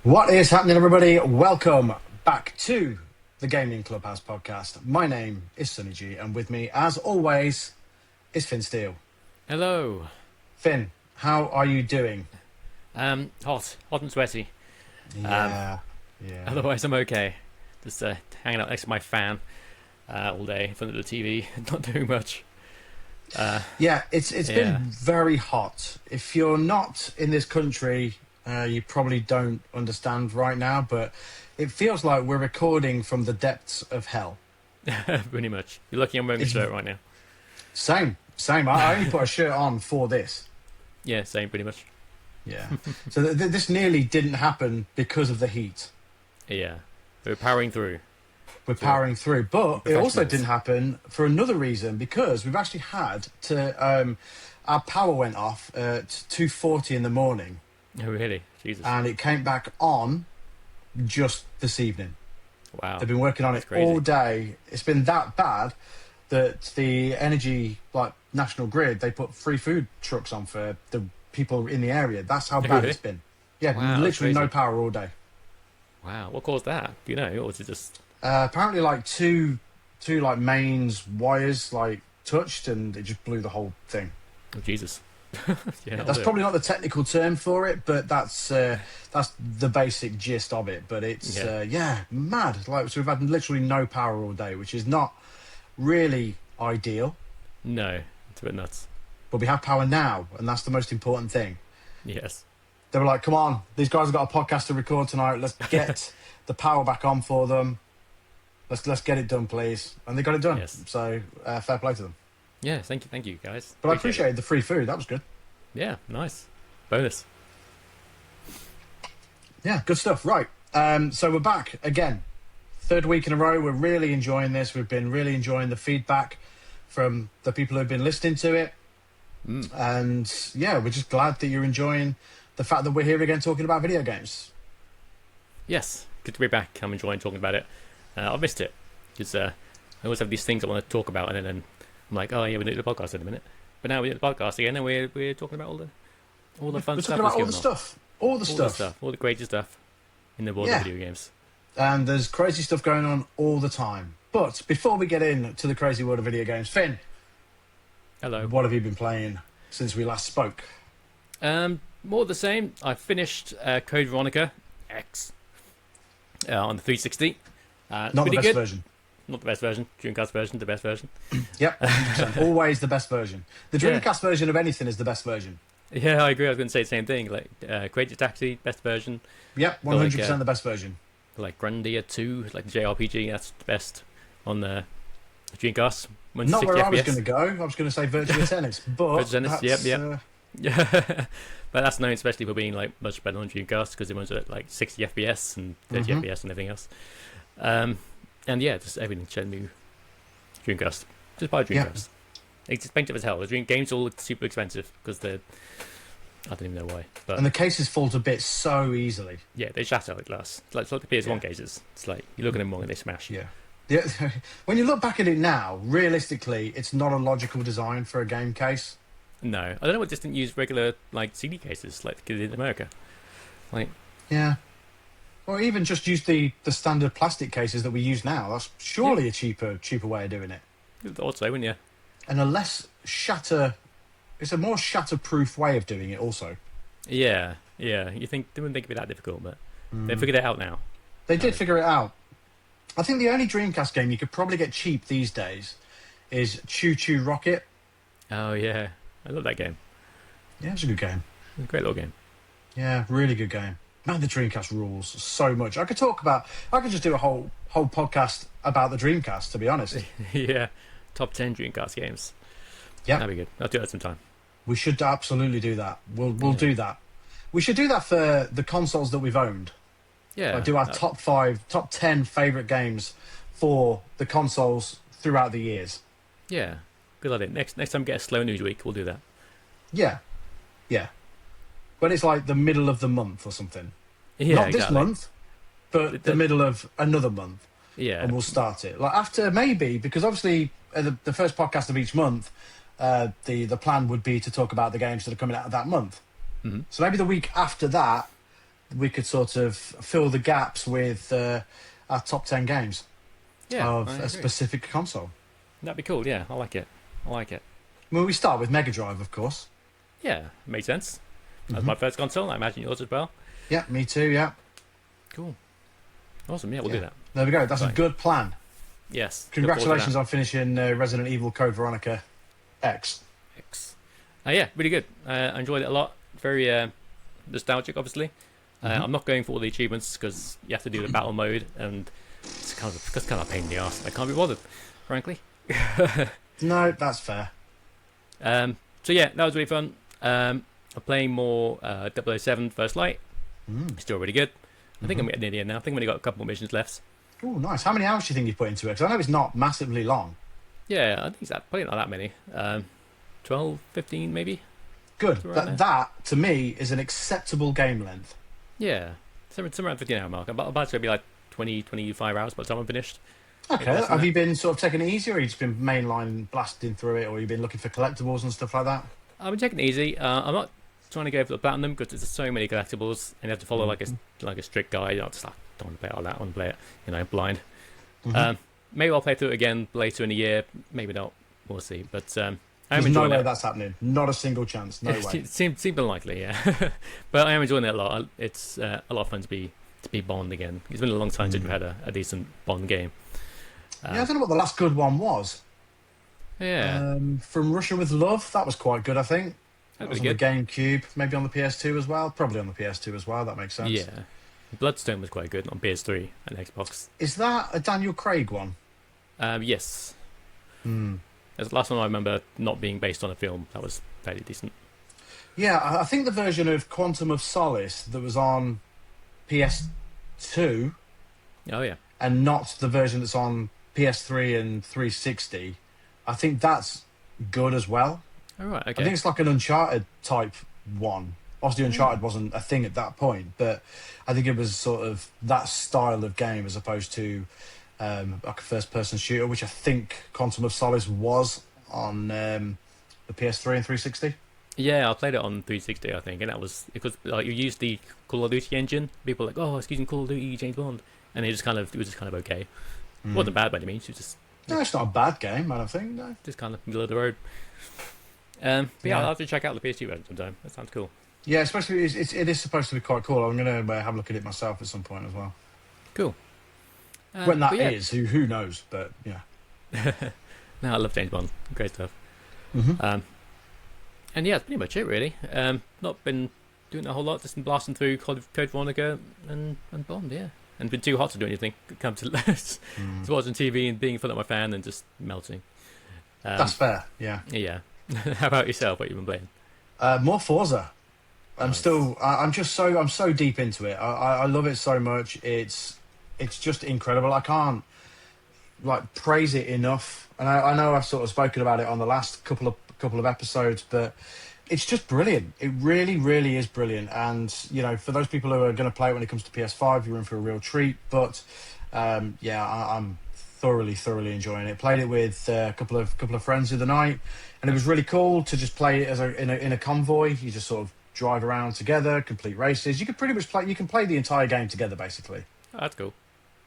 What is happening, everybody? Welcome back to the Gaming Clubhouse podcast. My name is Sunny G, and with me, as always, is Finn Steele. Hello. Finn, how are you doing? Hot and sweaty. Yeah. Otherwise, I'm okay. Just hanging out next to my fan all day in front of the TV, not doing much. It's been very hot. If you're not in this country, you probably don't understand right now, but it feels like we're recording from the depths of hell. Pretty much. You're lucky I'm wearing a shirt right now. Same. I only put a shirt on for this. Yeah, same, pretty much. Yeah. So this nearly didn't happen because of the heat. Yeah. We're powering through. We're powering through, but it also didn't happen for another reason, because we've actually had to our power went off at 2:40 in the morning. Oh, really? Jesus. And it came back on just this evening. Wow. They've been working on it all day. It's been that bad that the energy, like National Grid, they put free food trucks on for the people in the area. That's how bad it's been. Yeah, wow, literally no power all day. Wow. What caused that? Do you know? Or was it just... apparently like two like mains wires like touched, and it just blew the whole thing. Oh, Jesus. Yeah, that's probably not the technical term for it, but that's the basic gist of it. But it's mad. Like, so we've had literally no power all day, which is not really ideal. No, it's a bit nuts. But we have power now, and that's the most important thing. Yes. They were like, come on, these guys have got a podcast to record tonight. Let's get the power back on for them. Let's get it done, please. And they got it done. Yes. So fair play to them. Yeah, thank you, guys. But I appreciated the free food. That was good. Yeah, nice. Bonus. Yeah, good stuff. Right. So we're back again. Third week in a row. We're really enjoying this. We've been really enjoying the feedback from the people who've been listening to it. And yeah, we're just glad that you're enjoying the fact that we're here again talking about video games. Yes, good to be back. I'm enjoying talking about it. I've missed it because I always have these things I want to talk about, and then I'm like, oh yeah, we're doing the podcast in a minute. But now we're doing the podcast again, and we're talking about all the fun stuff. We're talking about all the stuff, all the crazy stuff in the world of video games. And there's crazy stuff going on all the time. But before we get into the crazy world of video games, Finn, hello. What have you been playing since we last spoke? More of the same. I finished Code Veronica X on the 360. Not the best version. Not the best version. Dreamcast version, the best version. Yep, 100%. Always the best version. The Dreamcast version of anything is the best version. Yeah, I agree. I was going to say the same thing. Like Crazy Taxi, best version. Yep, 100% the best version. Like Grandia 2, like the JRPG, that's the best on the Dreamcast. Not where I was going to go. I was going to say Virtua Tennis, but Virtua Tennis, yep. Yeah, but that's known especially for being like much better on Dreamcast because it runs at like 60 FPS and 30 FPS and everything else. And yeah, just everything Shenmue, Dreamcast. Just buy a Dreamcast. Yeah. It's expensive as hell. The games all look super expensive because they're... I don't even know why. But and the cases fall to bits so easily. Yeah, they shatter at glass. It's like the PS1 cases. It's like, you look at them wrong and they smash. Yeah. When you look back at it now, realistically, it's not a logical design for a game case. No. I don't know what just didn't use regular like CD cases like they did in America. Like... Yeah. Or even just use the standard plastic cases that we use now. That's surely a cheaper way of doing it. You'd thought so, wouldn't you? And a less shatter... It's a more shatter-proof way of doing it also. Yeah. You think they wouldn't think it'd be that difficult, but they figured it out now. They did figure it out. I think the only Dreamcast game you could probably get cheap these days is Choo Choo Rocket. Oh, yeah. I love that game. Yeah, it's a good game. It's a great little game. Yeah, really good game. Man, the Dreamcast rules so much. I could just do a whole podcast about the Dreamcast, to be honest. Yeah. Top 10 Dreamcast games. Yeah. That'd be good. I'll do that sometime. We should absolutely do that. We'll do that. We should do that for the consoles that we've owned. Yeah. Do our top 10 favourite games for the consoles throughout the years. Yeah. Good idea. Next time we get a slow news week, we'll do that. Yeah. When it's like the middle of the month or something. Yeah, Not this month, but the middle of another month. Yeah. And we'll start it. Like after maybe, because obviously the first podcast of each month, the plan would be to talk about the games that are coming out of that month. Mm-hmm. So maybe the week after that, we could sort of fill the gaps with our top 10 games of I a agree. specific console. That'd be cool. Yeah, I like it. Well, we start with Mega Drive, of course. Yeah, makes sense. That's my first console. I imagine yours as well. Yeah, me too. Yeah. Cool. Awesome. Yeah, we'll do that. There we go. That's Fine. a good plan. Yes. Congratulations on finishing Resident Evil Code Veronica X. Yeah, really good. I enjoyed it a lot. Very nostalgic, obviously. I'm not going for all the achievements because you have to do the battle mode, and it's kind of a pain in the ass. I can't be bothered, frankly. No, that's fair. So yeah, that was really fun. I'm playing more 007 First Light. Still really good. I think I'm getting near the end now. I think I've only got a couple more missions left. Oh, nice. How many hours do you think you put into it? Because I know it's not massively long. Yeah, I think it's probably not that many. 12, 15 maybe. Good. Right that, to me, is an acceptable game length. Yeah, somewhere around 15 hour mark. I'm about to be like 20, 25 hours by the time I'm finished. Okay. Have you been sort of taking it easy, or have you just been mainline blasting through it, or have you been looking for collectibles and stuff like that? I've been taking it easy. I'm not trying to go for the platinum because there's so many collectibles, and you have to follow like a strict guide. I just don't want to play it all that. I want to play it, blind. Maybe I'll play through it again later in the year. Maybe not. We'll see. But There's no way that's happening. Not a single chance. No way. It seems unlikely, yeah. But I am enjoying it a lot. It's a lot of fun to be Bond again. It's been a long time since we've had a decent Bond game. I don't know what the last good one was. Yeah. From Russia with Love, that was quite good, I think. That was on good. the GameCube, maybe on the PS2 as well. Probably on the PS2 as well, that makes sense. Yeah. Bloodstone was quite good on PS3 and Xbox. Is that a Daniel Craig one? Yes. That's the last one I remember not being based on a film. That was fairly decent. Yeah, I think the version of Quantum of Solace that was on PS2 Oh, yeah. and not the version that's on PS3 and 360, I think that's good as well. All right, okay. I think it's like an Uncharted type one. Obviously, Uncharted wasn't a thing at that point, but I think it was sort of that style of game as opposed to like a first-person shooter, which I think Quantum of Solace was on the PS3 and 360. Yeah, I played it on 360, I think, and that was because like you used the Call of Duty engine. People were like, "Oh, it's using Call of Duty James Bond," and it was just kind of okay. It wasn't bad by any means. It was just No, it's not a bad game, I don't think. No. just kind of middle of the road. But yeah, I'll have to check out the PS2 version sometime. That sounds cool. Yeah, especially it is supposed to be quite cool. I'm going to have a look at it myself at some point as well. Cool. When that is, who knows? But yeah. No, I love James Bond. Great stuff. And yeah, that's pretty much it, really. Not been doing a whole lot. Just been blasting through Code Veronica and Bond, yeah. And been too hot to do anything. Come to watching TV and being in front of my fan and just melting. That's fair, yeah. Yeah. How about yourself? What you've been playing? More Forza. I'm Nice. so deep into it. I love it so much. It's just incredible. I can't praise it enough. And I know I've sort of spoken about it on the last couple of episodes, but it's just brilliant. It really, really is brilliant. And for those people who are going to play it when it comes to PS5, you're in for a real treat. But I'm thoroughly enjoying it. Played it with a couple of friends the other night, and it was really cool to just play it as in a convoy. You just sort of drive around together, complete races. You can pretty much play the entire game together, basically. Oh, that's cool.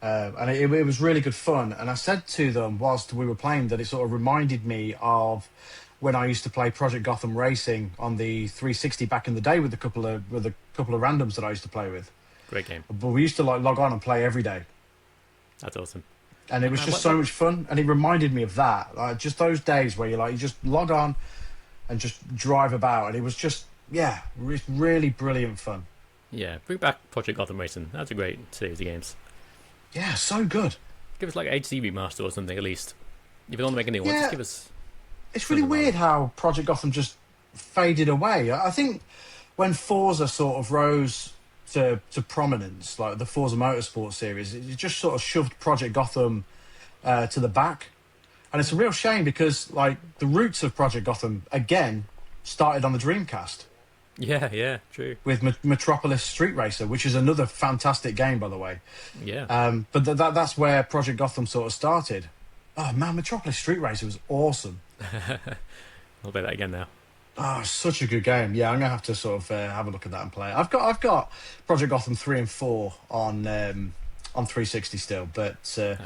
And it was really good fun. And I said to them whilst we were playing that it sort of reminded me of when I used to play Project Gotham Racing on the 360 back in the day with a couple of randoms that I used to play with. Great game. But we used to log on and play every day. That's awesome. And it was just so much fun. And it reminded me of that. Just those days where you just log on and just drive about. And it was just, really brilliant fun. Yeah, bring back Project Gotham Racing. That's a great series of games. Yeah, so good. Give us like HD remaster or something at least. If you don't want to make a new one, just give us. It's really weird how Project Gotham just faded away. I think when Forza sort of rose to prominence, like the Forza Motorsport series, it just sort of shoved Project Gotham to the back. And it's a real shame because the roots of Project Gotham, again, started on the Dreamcast. Yeah, true. With Metropolis Street Racer, which is another fantastic game, by the way. Yeah. But that's where Project Gotham sort of started. Oh man, Metropolis Street Racer was awesome. I'll play that again now. Oh, such a good game. Yeah, I'm gonna have to sort of have a look at that and play it. I've got Project Gotham 3 and 4 on 360 still, but Nice.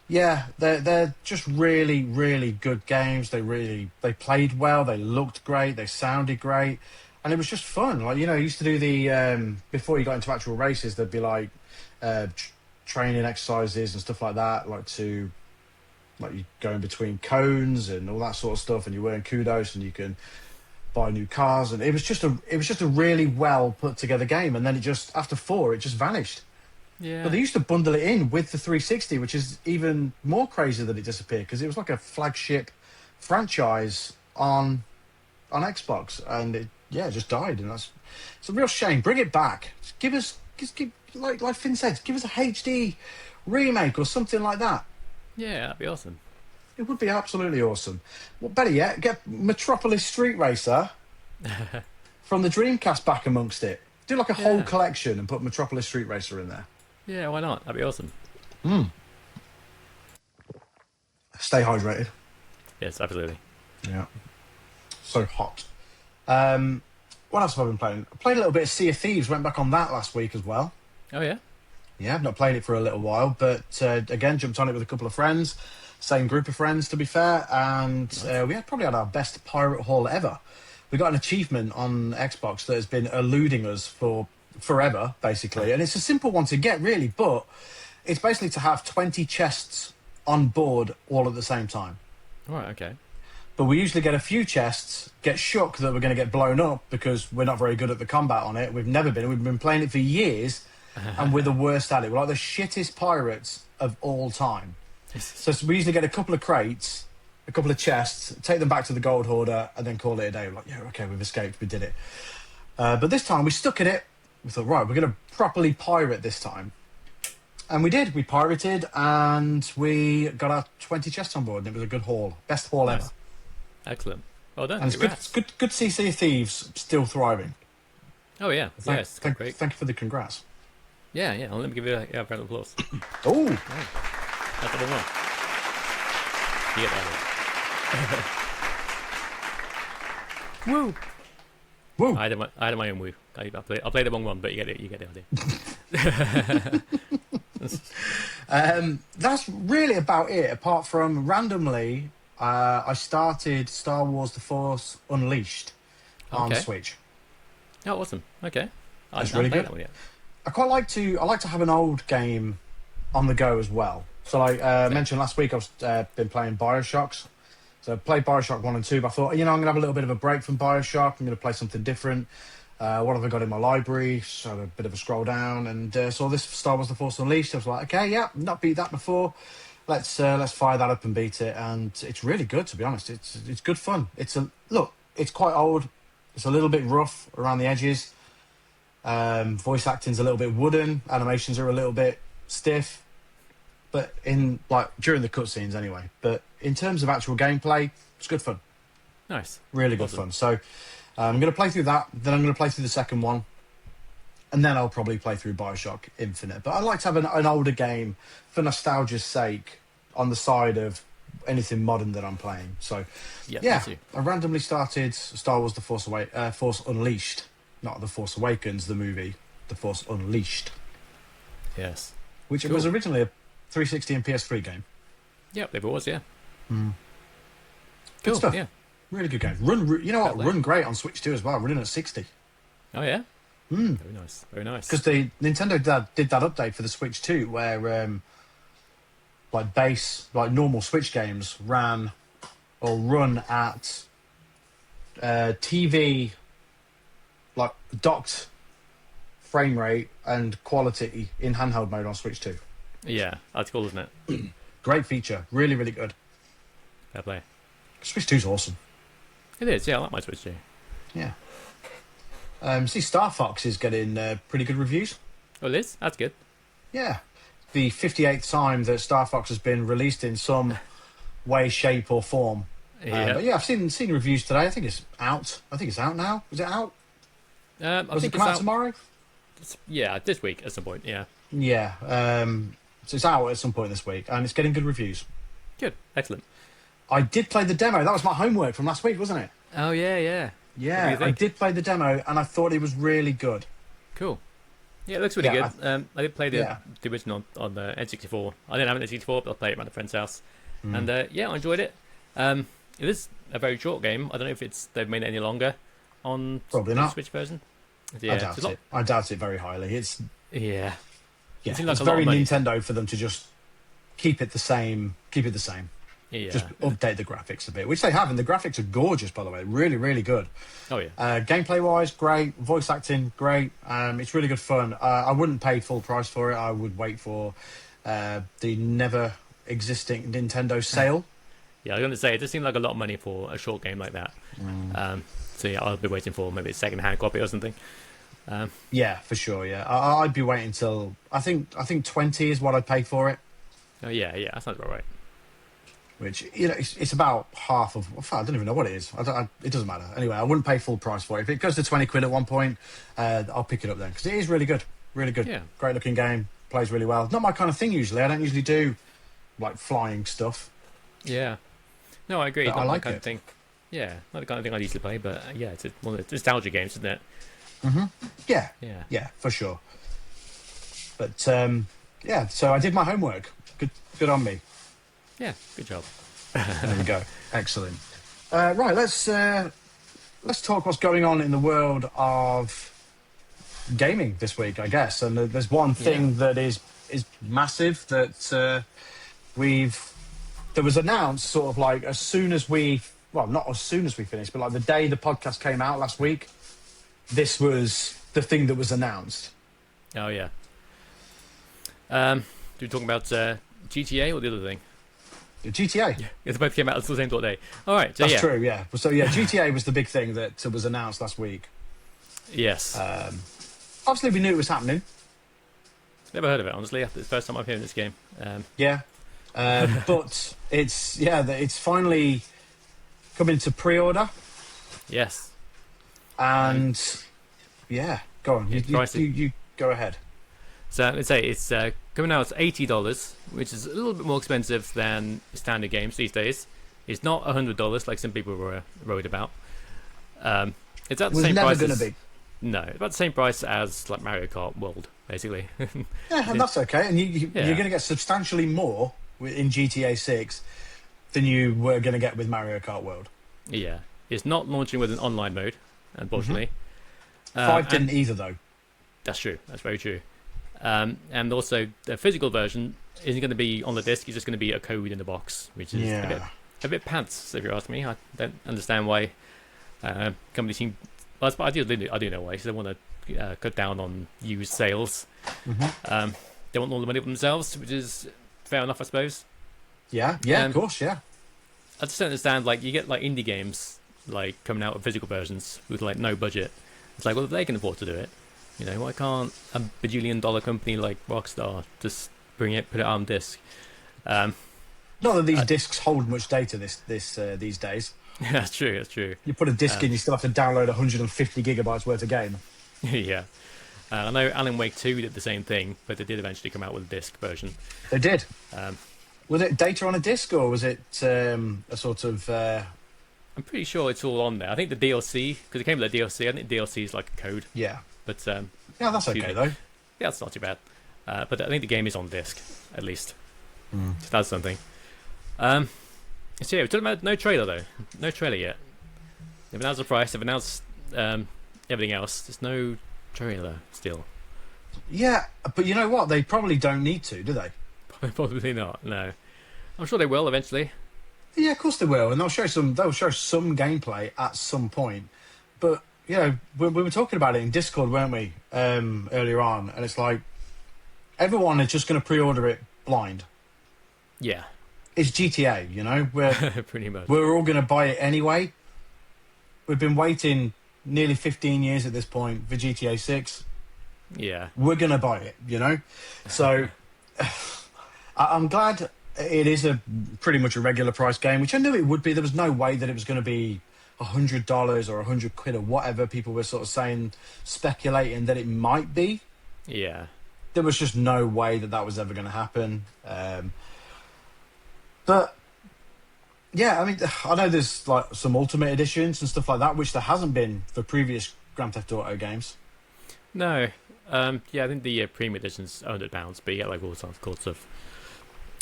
yeah, they're just really really good games. They played well, they looked great, they sounded great, and it was just fun. Like you used to do the before you got into actual races, there'd be like training exercises and stuff like that, like you go in between cones and all that sort of stuff, and you earn kudos and you can buy new cars, and it was just a really well put together game. And then it just after 4 it just vanished. But Yeah. they used to bundle it in with the 360, which is even more crazy that it disappeared, because it was like a flagship franchise on Xbox, and it just died, and it's a real shame. Bring it back. Just give like Finn said, give us a HD remake or something like that. Yeah, that'd be awesome. It would be absolutely awesome. Well, better yet, get Metropolis Street Racer from the Dreamcast back amongst it. Do like a whole Yeah. collection and put Metropolis Street Racer in there. Yeah, why not? That'd be awesome. Stay hydrated. Yes, absolutely. Yeah. So hot. What else have I been playing? I played a little bit of Sea of Thieves. Went back on that last week as well. Oh yeah. Yeah, I've not played it for a little while, but again, jumped on it with a couple of friends. Same group of friends, to be fair. And we had probably had our best pirate haul ever. We got an achievement on Xbox that has been eluding us for forever, basically. And it's a simple one to get, really, but it's basically to have 20 chests on board all at the same time. Right. Okay. But we usually get a few chests, get shook that we're going to get blown up because we're not very good at the combat on it. We've never been. We've been playing it for years, and we're the worst at it. We're like the shittest pirates of all time. So we usually get a couple of crates, a couple of chests, take them back to the gold hoarder, and then call it a day. We're like, yeah, okay, we've escaped, we did it. But this time we stuck at it. We thought, right, we're going to properly pirate this time. And we did. We pirated, and we got our 20 chests on board, and it was a good haul. Best haul Nice. ever. Excellent. Well done. And it's Congrats. good to see Sea of Thieves still thriving. Oh yeah. Yes. Thank Great. you for the congrats. Yeah. Yeah. Well, let me give you a round of applause. Oh, That's the one. You get that one. Woo! woo. I had my own woo. I played the wrong one, but you get it. You get the idea. That's really about it. Apart from randomly, I started Star Wars: The Force Unleashed on Okay. Switch. Oh, awesome. Okay. That's I really haven't played good. that one yet. I quite like to have an old game on the go as well. So, like mentioned last week, I've been playing Bioshocks. So I played Bioshock 1 and 2, but I thought, I'm going to have a little bit of a break from Bioshock. I'm going to play something different. What have I got in my library? So I had a bit of a scroll down and saw this Star Wars: The Force Unleashed. I was like, okay, yeah, not beat that before. Let's fire that up and beat it. And it's really good, to be honest. It's good fun. It's quite old. It's a little bit rough around the edges. Voice acting's a little bit wooden. Animations are a little bit stiff. But during the cutscenes anyway. But in terms of actual gameplay, it's good fun. Nice. Really good Awesome. fun. So I'm going to play through that. Then I'm going to play through the second one. And then I'll probably play through Bioshock Infinite. But I like to have an older game for nostalgia's sake on the side of anything modern that I'm playing. So, Yeah. yeah, Me too. I randomly started Star Wars: The Force Unleashed. Not The Force Awakens, the movie. The Force Unleashed. Yes. Which Cool. was originally a 360 and PS3 game. Yep. It was. Yeah. Good Cool. stuff. Yeah. Really good game. You know what? Fair play. Run great on Switch too as well. Running at 60. Oh yeah. Very nice. Very nice. Because Nintendo did that update for the Switch too, where normal Switch games run at TV like docked frame rate and quality in handheld mode on Switch 2. Yeah. That's cool, isn't it? Great feature, really really good. Fair play. Switch 2's awesome. It is. Yeah. I like my Switch too. Yeah. See, Star Fox is getting pretty good reviews. Oh, Liz. That's good. Yeah. The 58th time that Star Fox has been released in some way, shape, or form. Yeah. But yeah, I've seen reviews today. I think it's out. Now. Is it out? I Does it think come it's out out. tomorrow? Yeah, this week at some point. Yeah. Yeah. So it's out at some point this week, and it's getting good reviews. Good. Excellent. I did play the demo. That was my homework from last week, wasn't it? Oh yeah, yeah. Yeah, I did play the demo, and I thought it was really good. Cool. Yeah, it looks really good. I did play the original on the N64. I didn't have an N64, but I played it around a friend's house. And I enjoyed it. It is a very short game. I don't know if they've made it any longer on the Switch version. Yeah, I doubt it very highly. It's it's very Nintendo for them to just keep it the same. Yeah. Just update the graphics a bit, which they have, and the graphics are gorgeous, by the way. Really, really good. Oh yeah. Gameplay-wise, great. Voice acting, great. It's really good fun. I wouldn't pay full price for it. I would wait for the never-existing Nintendo sale. Yeah, I was going to say, it does seem like a lot of money for a short game like that. So yeah, I'll be waiting for maybe a second-hand copy or something. Yeah, for sure. Yeah, I'd be waiting till I think 20 is what I'd pay for it. Oh yeah, that sounds about right. Which it's about half of. I don't even know what it is. It doesn't matter. Anyway, I wouldn't pay full price for it. If it goes to 20 quid at one point, I'll pick it up then because it is really good. Really good. Yeah. Great looking game. Plays really well. Not my kind of thing usually. I don't usually do like flying stuff. Yeah. No, I agree. But not I like the kind it. of thing. Yeah, not the kind of thing I'd usually play, but yeah, it's one of the nostalgia games, isn't it? Yeah, for sure. But so I did my homework. Good on me. Yeah, good job. There we go. Excellent. Right, let's talk what's going on in the world of gaming this week, I guess. And there's one thing that is massive that that was announced sort of like as soon as not as soon as we finished, but like the day the podcast came out last week. This was the thing that was announced. Oh yeah. Do we talk about GTA or the other thing? GTA. Yeah, they both came out the same day. All right, so that's true. Yeah. So yeah, GTA was the big thing that was announced last week. Yes. Obviously, we knew it was happening. Never heard of it, honestly. It's the first time I've heard this game. But it's finally coming to pre-order. Yes. And go on. You go ahead. So let's say it's coming out at $80, which is a little bit more expensive than standard games these days. It's not $100 like some people were worried about. It's at the same price. Never going to be. No, it's about the same price as like Mario Kart World, basically. Yeah, and that's okay. And you're going to get substantially more in GTA 6 than you were going to get with Mario Kart World. Yeah, it's not launching with an online mode, unfortunately. 5 didn't either, though. That's true. That's very true. And also, the physical version isn't going to be on the disc. It's just going to be a code in the box, which is a bit pants, if you ask me. I don't understand why companies seem. Well, I do know why. So they want to cut down on used sales. They want all the money for themselves, which is fair enough, I suppose. Yeah, of course, yeah. I just don't understand. Like, you get like indie games like coming out with physical versions with like no budget. It's like, well, if they can afford to do it, why can't a bajillion-dollar company like Rockstar just put it on disc? Not that these discs hold much data these days. That's true. You put a disc in, you still have to download 150 gigabytes worth of game. Yeah. I know Alan Wake 2 did the same thing, but they did eventually come out with a disc version. They did. Was it data on a disc, or was it a sort of... I'm pretty sure it's all on there. I think the DLC, because it came with the DLC, I think DLC is like a code. Yeah. But yeah, that's okay, though. Yeah, it's not too bad. But I think the game is on disc, at least. So that's something. So yeah, we're talking about no trailer, though. No trailer yet. They've announced the price, they've announced everything else. There's no trailer still. Yeah, but you know what? They probably don't need to, do they? Probably not, no. I'm sure they will eventually. Yeah, of course they will, and they'll show some gameplay at some point. But we were talking about it in Discord, weren't we, earlier on? And it's like everyone is just going to pre-order it blind. Yeah, it's GTA. We're pretty much. We're all going to buy it anyway. We've been waiting nearly 15 years at this point for GTA 6. Yeah, we're going to buy it. So I'm glad. It is pretty much a regular price game, which I knew it would be. There was no way that it was going to be $100 or 100 quid or whatever people were sort of speculating that it might be. Yeah. There was just no way that was ever going to happen. But Yeah, I mean, I know there's like some Ultimate Editions and stuff like that, which there hasn't been for previous Grand Theft Auto games. No. Yeah, I think the premium edition's £100, but you get like all sorts of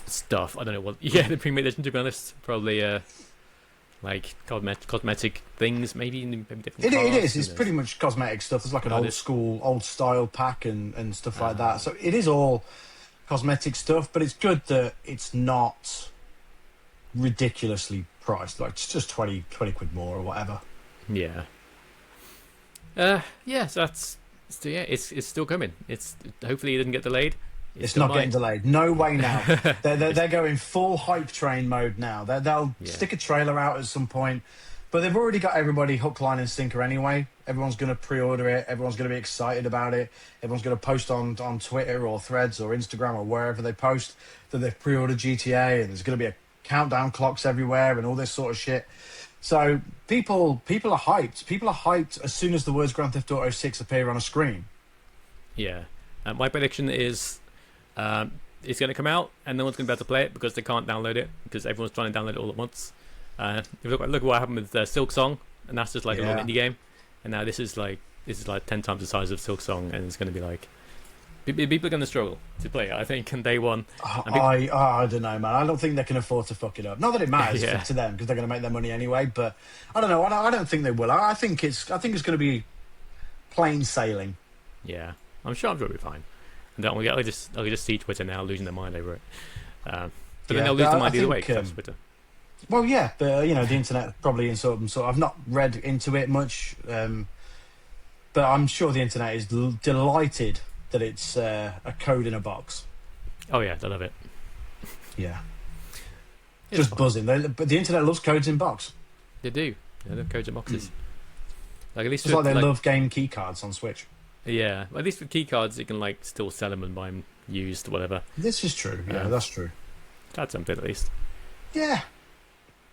stuff. I don't know what. Yeah, the premium edition, to be honest, probably like cosmetic things, maybe different It cars. is. It's pretty much cosmetic stuff. There's like an old school, old style pack and stuff like that. So it is all cosmetic stuff, but it's good that it's not ridiculously priced. Like it's just 20 quid more or whatever. Yeah. Yeah. So that's it's still coming. It's hopefully it didn't get delayed. It's not getting delayed. No way now. They're going full hype train mode now. They'll stick a trailer out at some point, but they've already got everybody hook, line, and sinker anyway. Everyone's going to pre-order it. Everyone's going to be excited about it. Everyone's going to post on Twitter or Threads or Instagram or wherever they post that they've pre-ordered GTA, and there's going to be a countdown clocks everywhere and all this sort of shit. So people are hyped. People are hyped as soon as the words Grand Theft Auto 6 appear on a screen. Yeah. My prediction is it's going to come out and no one's going to be able to play it because they can't download it because everyone's trying to download it all at once. If you look at what happened with Silk Song, and that's just like a little indie game, and now this is like 10 times the size of Silk Song, and it's going to be like people are going to struggle to play it, I think, on day one. I don't know, man. I don't think they can afford to fuck it up. Not that it matters to them because they're going to make their money anyway. But I don't know. I don't think they will. I think it's going to be plain sailing. Yeah, I'm sure it'll be fine. And I'll just see Twitter now losing their mind over it. But then they'll lose their mind either way because that's Twitter. Well, yeah, but the internet probably in sort of. I've not read into it much, but I'm sure the internet is delighted that it's a code in a box. Oh yeah, they love it. Yeah, just buzzing. But the internet loves codes in box. They do. Yeah, they love codes in boxes. Like at least it's like they love game key cards on Switch. Yeah, at least with key cards, you can like still sell them and buy them used, whatever. This is true. Yeah, that's true. That's something at least. Yeah.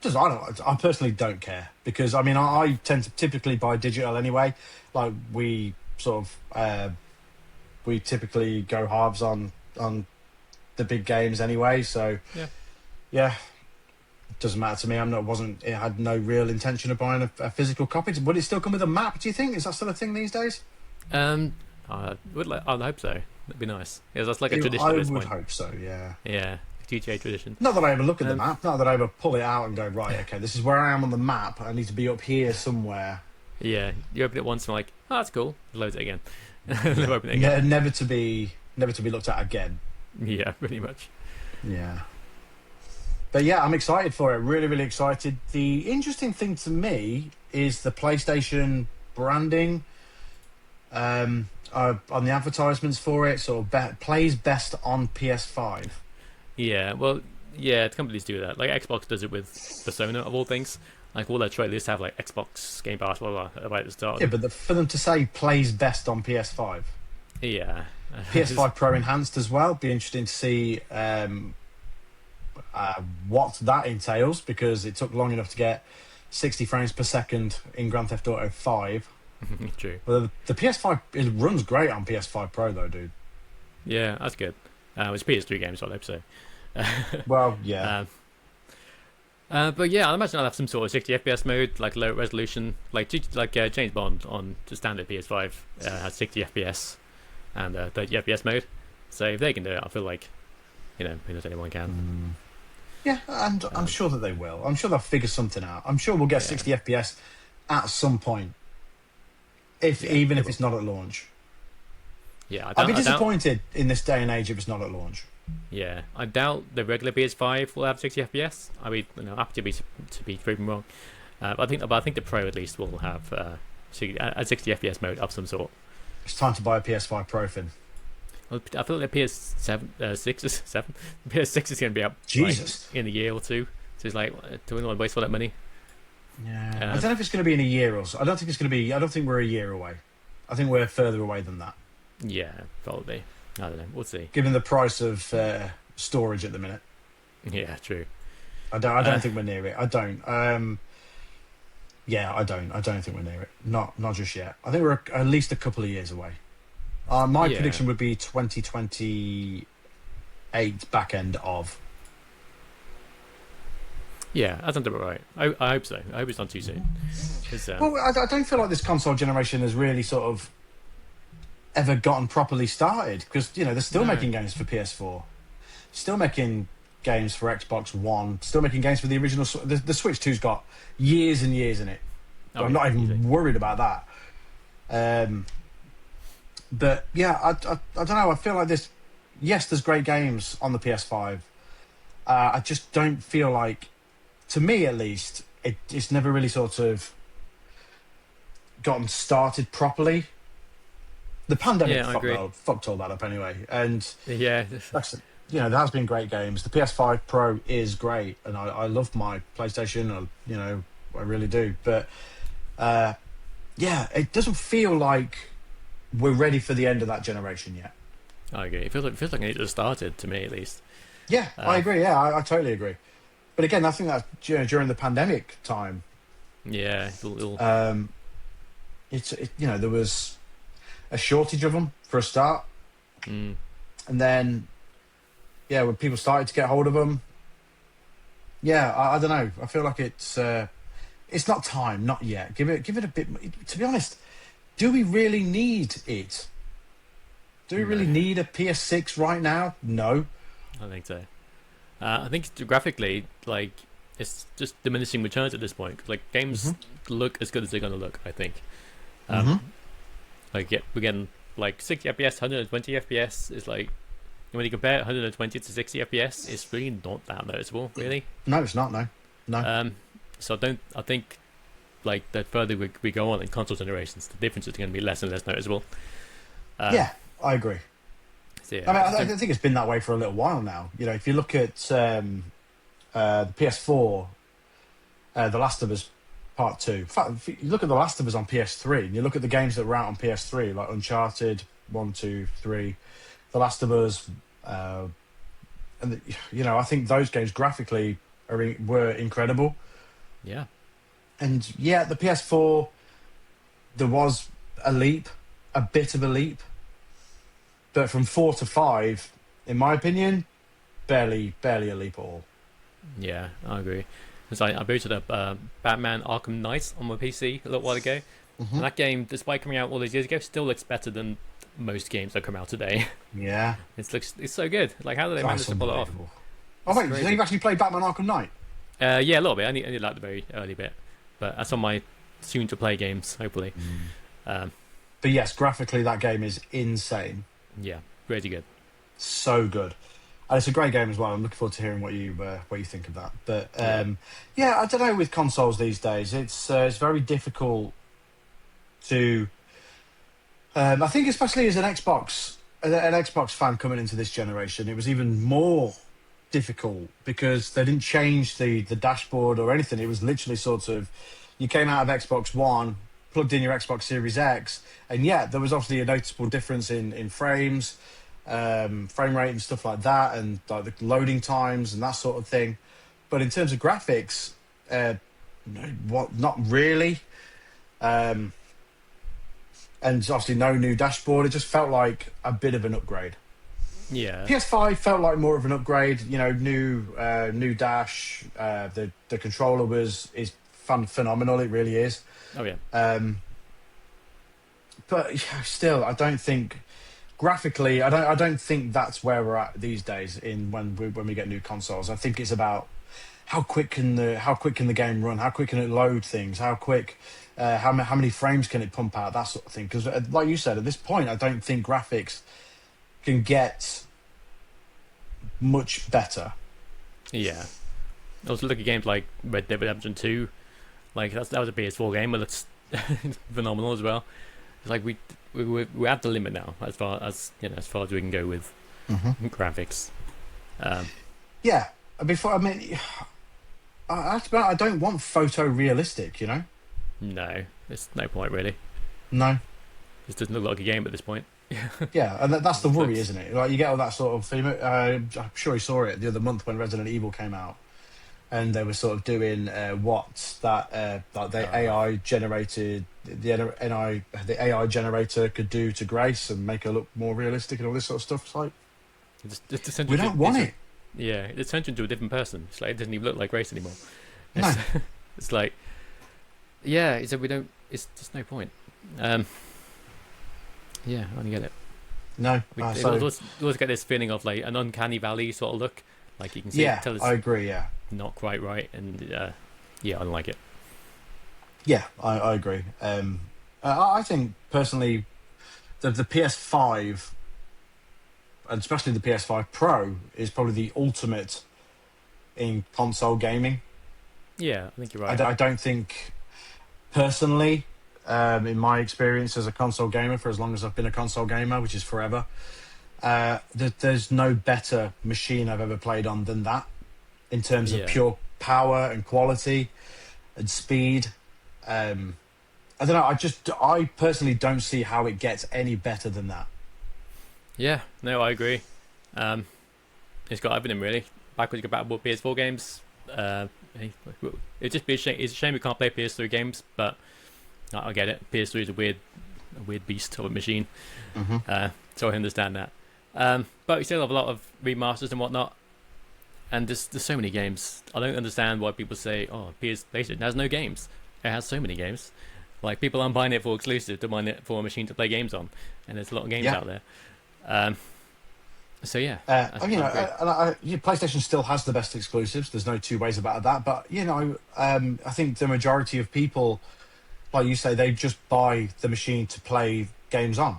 I personally don't care because I mean I tend to typically buy digital anyway. Like we sort of we typically go halves on the big games anyway. So yeah, it doesn't matter to me. It had no real intention of buying a physical copy. Would it still come with a map? Do you think is that still a thing these days? I'd hope so. That'd be nice. Yeah, that's like a tradition. I would hope so. Yeah. Yeah. GTA tradition. Not that I ever look at the map, not that I ever pull it out and go, right, okay, this is where I am on the map. I need to be up here somewhere. Yeah, you open it once and like, oh, that's cool. Loads it again. Open it again. Yeah, never to be looked at again. Yeah, pretty much. Yeah. But yeah, I'm excited for it. Really, really excited. The interesting thing to me is the PlayStation branding on the advertisements for it. Sort of plays best on PS5. Yeah, well, yeah, companies do that. Like Xbox does it with Persona, of all things. Like all their trailers have like Xbox Game Pass, blah blah, right at the start. Yeah, but for them to say plays best on PS5. Yeah. PS5 Pro enhanced as well. Be interesting to see what that entails because it took long enough to get 60 frames per second in Grand Theft Auto 5. True. But the PS5 it runs great on PS5 Pro though, dude. Yeah, that's good. It's a PS3 game, so I hope so. Well, yeah. But yeah, I imagine I'll have some sort of 60 FPS mode, like low resolution, like James Bond on the standard PS5 has 60 FPS and 30 FPS mode. So if they can do it, I feel like, who knows, anyone can. Yeah, and I'm sure that they will. I'm sure they'll figure something out. I'm sure we'll get 60 FPS at some point, even if it's not at launch. Yeah, I'd be disappointed in this day and age if it's not at launch. Yeah, I doubt the regular PS5 will have 60 FPS. I mean, happy to be proven wrong. I think the Pro at least will have a 60 FPS mode of some sort. It's time to buy a PS5 Pro, Finn. Well, I feel like the PS6 is going to be up in a year or two. So it's like, do we want to waste all that money? Yeah, I don't know if it's going to be in a year or so. I don't think we're a year away. I think we're further away than that. Yeah, probably. I don't know. We'll see. Given the price of storage at the minute. Yeah, true. I don't think we're near it. I don't. I don't think we're near it. Not just yet. I think we're at least a couple of years away. My prediction would be 2028 back end of. Yeah, that sounds about right. I hope so. I hope it's not too soon. Well, I don't feel like this console generation has really sort of ever gotten properly started, because they're still making games for PS4, still making games for Xbox One, still making games for the original. The Switch 2's got years and years in it. So I'm not even worried about that. But yeah, I don't know. I feel like this. Yes, there's great games on the PS5. I just don't feel like, to me at least, it's never really sort of gotten started properly. The pandemic fucked all that up anyway, and yeah, there has been great games. The PS5 Pro is great, and I love my PlayStation. I really do. But it doesn't feel like we're ready for the end of that generation yet. I agree. It feels like it just started, to me at least. Yeah, I agree. Yeah, I totally agree. But again, I think that during the pandemic time. Yeah, there was a shortage of them for a start, and then when people started to get hold of them, I don't know. I feel like it's not time, not yet. Give it a bit. To be honest, do we really need it? Do we really need a PS6 right now? No, I think so. I think graphically, like, it's just diminishing returns at this point. Like, games look as good as they're going to look, I think. Like, we're getting like 60 FPS, 120 FPS is like, when you compare 120 to 60 FPS, it's really not that noticeable, really. No, it's not. No. So I think like the further we go on in console generations, the difference is going to be less and less noticeable. Yeah, I agree. So, yeah, I think it's been that way for a little while now. If you look at the PS4, The Last of Us Part 2. In fact, if you look at The Last of Us on PS3, and you look at the games that were out on PS3, like Uncharted 1, 2, 3, The Last of Us, and I think those games graphically were incredible. Yeah. And the PS4, there was a bit of a leap, but from 4 to 5, in my opinion, barely a leap at all. Yeah, I agree. Because I booted up Batman Arkham Knight on my PC a little while ago, and that game, despite coming out all these years ago, still looks better than most games that come out today. Yeah, it's so good. Like, how do they manage to pull it off? Oh wait, so you've actually played Batman Arkham Knight? Yeah, a little bit. I only like the very early bit, but that's on my soon-to-play games, hopefully. But yes, graphically that game is insane. Yeah, really good. So good. And it's a great game as well. I'm looking forward to hearing what you think of that. But I don't know, with consoles these days, it's very difficult to. I think especially as an Xbox fan coming into this generation, it was even more difficult because they didn't change the dashboard or anything. It was literally sort of, you came out of Xbox One, plugged in your Xbox Series X, and there was obviously a noticeable difference in frames, frame rate and stuff like that, and like the loading times and that sort of thing. But in terms of graphics, not really. And obviously no new dashboard. It just felt like a bit of an upgrade. Yeah. PS5 felt like more of an upgrade. New dash. The controller is phenomenal. It really is. Oh yeah. But still, I don't think graphically. I don't think that's where we're at these days. When we get new consoles, I think it's about how quick can the game run? How quick can it load things? How quick? How many frames can it pump out? That sort of thing. Because, like you said, at this point, I don't think graphics can get much better. Yeah. Also, look at games like Red Dead Redemption 2. Like, that was a PS4 game, but it's phenomenal as well. It's like we're at the limit now, as far as we can go with graphics. Yeah. Before, I don't want photorealistic. No, there's no point really. No. It doesn't look like a game at this point. Yeah, and that's the worry, isn't it? Like, you get all that sort of thing. I'm sure you saw it the other month when Resident Evil came out, and they were sort of doing the AI generated the AI generator could do to Grace and make her look more realistic and all this sort of stuff. It's like, we don't want it. Yeah, it's turned into a different person. It's like, it doesn't even look like Grace anymore. No. It's like, yeah, it's we don't. It's just no point. Yeah, I don't get it. No. You always get this feeling of like an uncanny valley sort of look. Like you can see, tell it's I agree. Yeah. not quite right, and yeah, I don't like it. Yeah, I agree. I think personally, the PS5, and especially the PS5 Pro, is probably the ultimate in console gaming. Yeah, I think you're right. I don't think, personally, in my experience as a console gamer, for as long as I've been a console gamer, which is forever, there's no better machine I've ever played on than that, in terms of pure power and quality and speed. I don't know. I personally don't see how it gets any better than that. Yeah, no, I agree. It's got everything really. Backwards compatible PS4 games. It'd just be a shame. It's a shame we can't play PS3 games, but I get it. PS3 is a weird beast of a machine, so I understand that. But we still have a lot of remasters and whatnot, and there's so many games. I don't understand why people say, "Oh, PlayStation has no games." It has so many games. Like people aren't buying it for exclusive; they're buying it for a machine to play games on, and there's a lot of games out there. So yeah, PlayStation still has the best exclusives. There's no two ways about that. But I think the majority of people, like you say, they just buy the machine to play games on.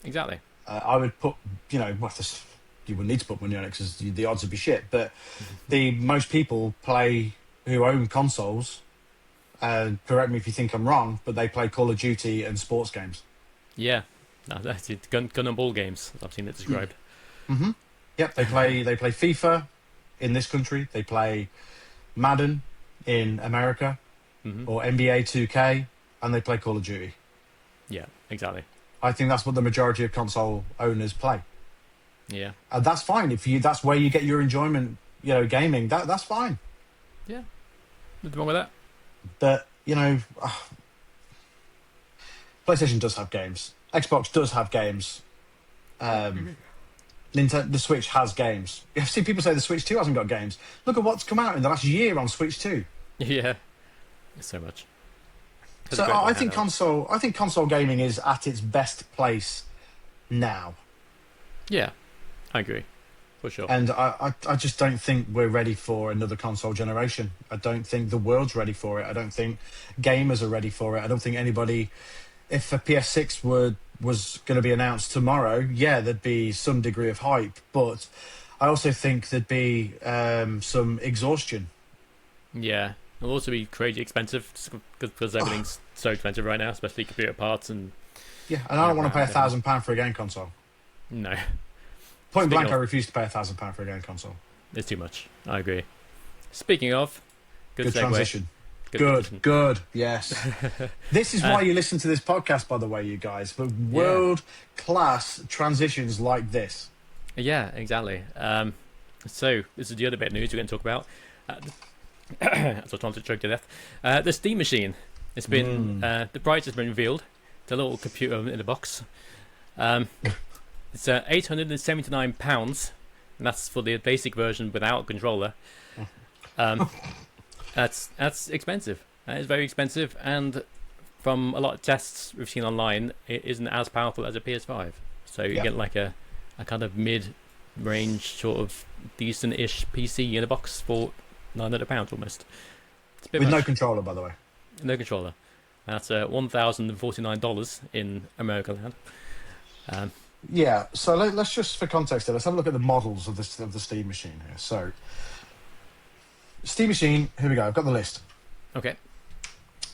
Exactly. I would put, you wouldn't need to put money on it because the odds would be shit. But most people who own consoles. Correct me if you think I'm wrong, but they play Call of Duty and sports games. Yeah, no, that's it. Gun and ball games. I've seen it described. Mm-hmm. Yep, they play FIFA in this country. They play Madden in America, or NBA 2K, and they play Call of Duty. Yeah, exactly. I think that's what the majority of console owners play. Yeah, and that's fine that's where you get your enjoyment. Gaming. That's fine. Yeah, nothing wrong with that. But PlayStation does have games. Xbox does have games. The Switch has games. I've seen people say the Switch 2 hasn't got games. Look at what's come out in the last year on Switch 2. Yeah, so much. So I think console gaming is at its best place now. Yeah, I agree. For sure. And I just don't think we're ready for another console generation. I don't think the world's ready for it. I don't think gamers are ready for it. I don't think anybody... If a PS6 was going to be announced tomorrow, there'd be some degree of hype. But I also think there'd be some exhaustion. Yeah. It'll also be crazy expensive because everything's so expensive right now, especially computer parts and... Yeah, and I don't want to pay £1,000 for a game console. No. Point blank, I refuse to pay £1,000 for a game console. It's too much. I agree. Speaking of... Good segue. Transition. Good, yes. This is why you listen to this podcast, by the way, you guys, for world-class transitions like this. Yeah, exactly. So, this is the other bit of news we're going to talk about. As I was trying to choke to death. The Steam Machine. It's been... the price has been revealed. It's a little computer in a box. It's £879, and that's for the basic version without a controller. That's expensive. That is very expensive, and from a lot of tests we've seen online, it isn't as powerful as a PS5. So you get like a kind of mid-range sort of decent-ish PC in a box for £900 almost. It's a bit with much. No controller, by the way. No controller. That's $1,049 in America land. So let's just, for context, let's have a look at the models of the Steam Machine here. So, Steam Machine, here we go. I've got the list. Okay.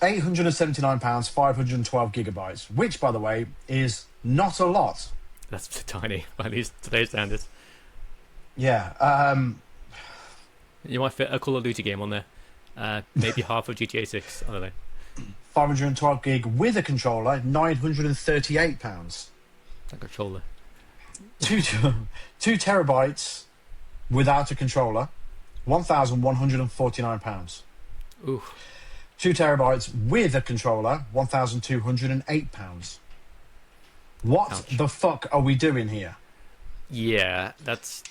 £879, 512 gigabytes, which, by the way, is not a lot. That's tiny, by at least today's standards. Yeah. You might fit a Call of Duty game on there. Maybe half of GTA 6. I don't know. 512 gig with a controller, £938. A controller. 2 terabytes without a controller, £1,149. Ooh. 2 terabytes with a controller, £1,208. What Ouch. The fuck are we doing here? Yeah, that's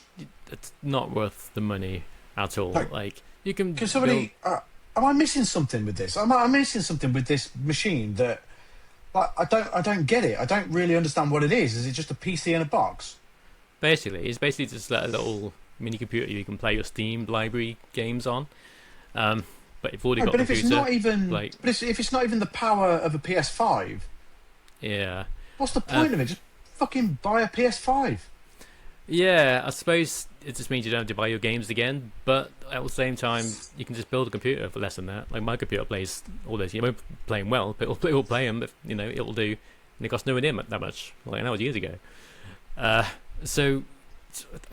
not worth the money at all. Like you can. Can somebody? am I missing something with this? Am I missing something with this machine that, like, I don't get it. I don't really understand what it is. Is it just a PC in a box? Basically, it's basically just like a little mini computer you can play your Steam library games on. But you've already got but a if it's computer, not even, like, if it's not even the power of a PS5, yeah, what's the point of it? Just fucking buy a PS5. yeah. I suppose it just means you don't have to buy your games again. But at the same time, you can just build a computer for less than that. Like my computer plays all those. You won't play them well, but it'll play them. If, you know, it'll do. And it costs nowhere near that much. Like that was years ago. So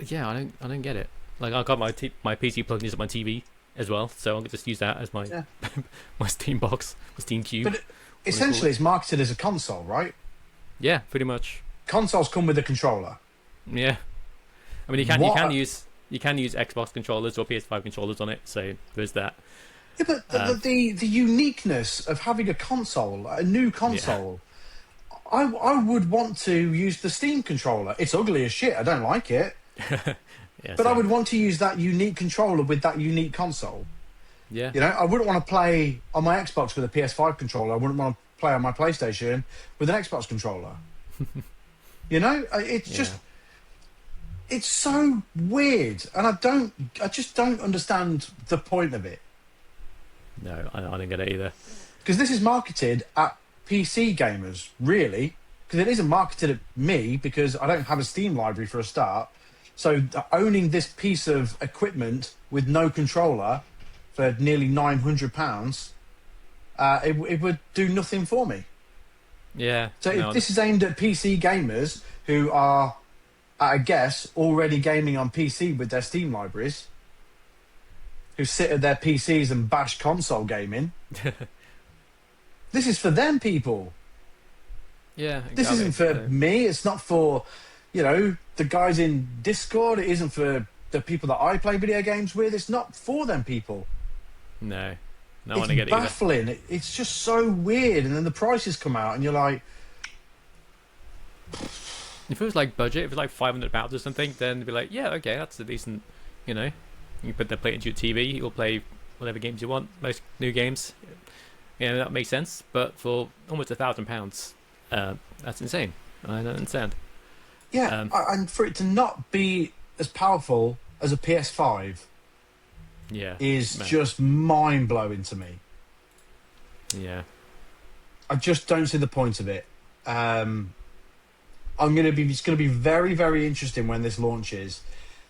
yeah, I don't get it. Like I got my PC plugged into my TV as well, so I can just use that as my my Steam box, my Steam Cube. But essentially, it's marketed as a console, right? Yeah, pretty much. Consoles come with a controller. Yeah, I mean you can use Xbox controllers or PS5 controllers on it, so there's that. Yeah, but the uniqueness of having a console, a new console. Yeah. I would want to use the Steam controller. It's ugly as shit. I don't like it. But I would want to use that unique controller with that unique console. Yeah. You know, I wouldn't want to play on my Xbox with a PS5 controller. I wouldn't want to play on my PlayStation with an Xbox controller. You know, it's just, it's so weird, and I just don't understand the point of it. No, I don't get it either. Because this is marketed at PC gamers, really. Because it isn't marketed at me, because I don't have a Steam library for a start. So owning this piece of equipment with no controller for nearly £900, it would do nothing for me. Yeah. So if this is aimed at PC gamers who are, at a guess, already gaming on PC with their Steam libraries, who sit at their PCs and bash console gaming, this is for them people. Yeah. Exactly. This isn't for me. It's not for, you know, the guys in Discord. It isn't for the people that I play video games with. It's not for them people. No, I It's get it either. baffling. It's just so weird. And then the prices come out, and you're like, if it was like budget, if it was like £500 or something, then it'd be like, yeah, okay, that's a decent, you know, you put that plate into your TV, you'll play whatever games you want, most new games. You know, that makes sense. But for almost £1,000, that's insane. I don't understand. yeah, and for it to not be as powerful as a PS5 is just mind-blowing to me. Yeah. I just don't see the point of it. It's gonna be very, very interesting when this launches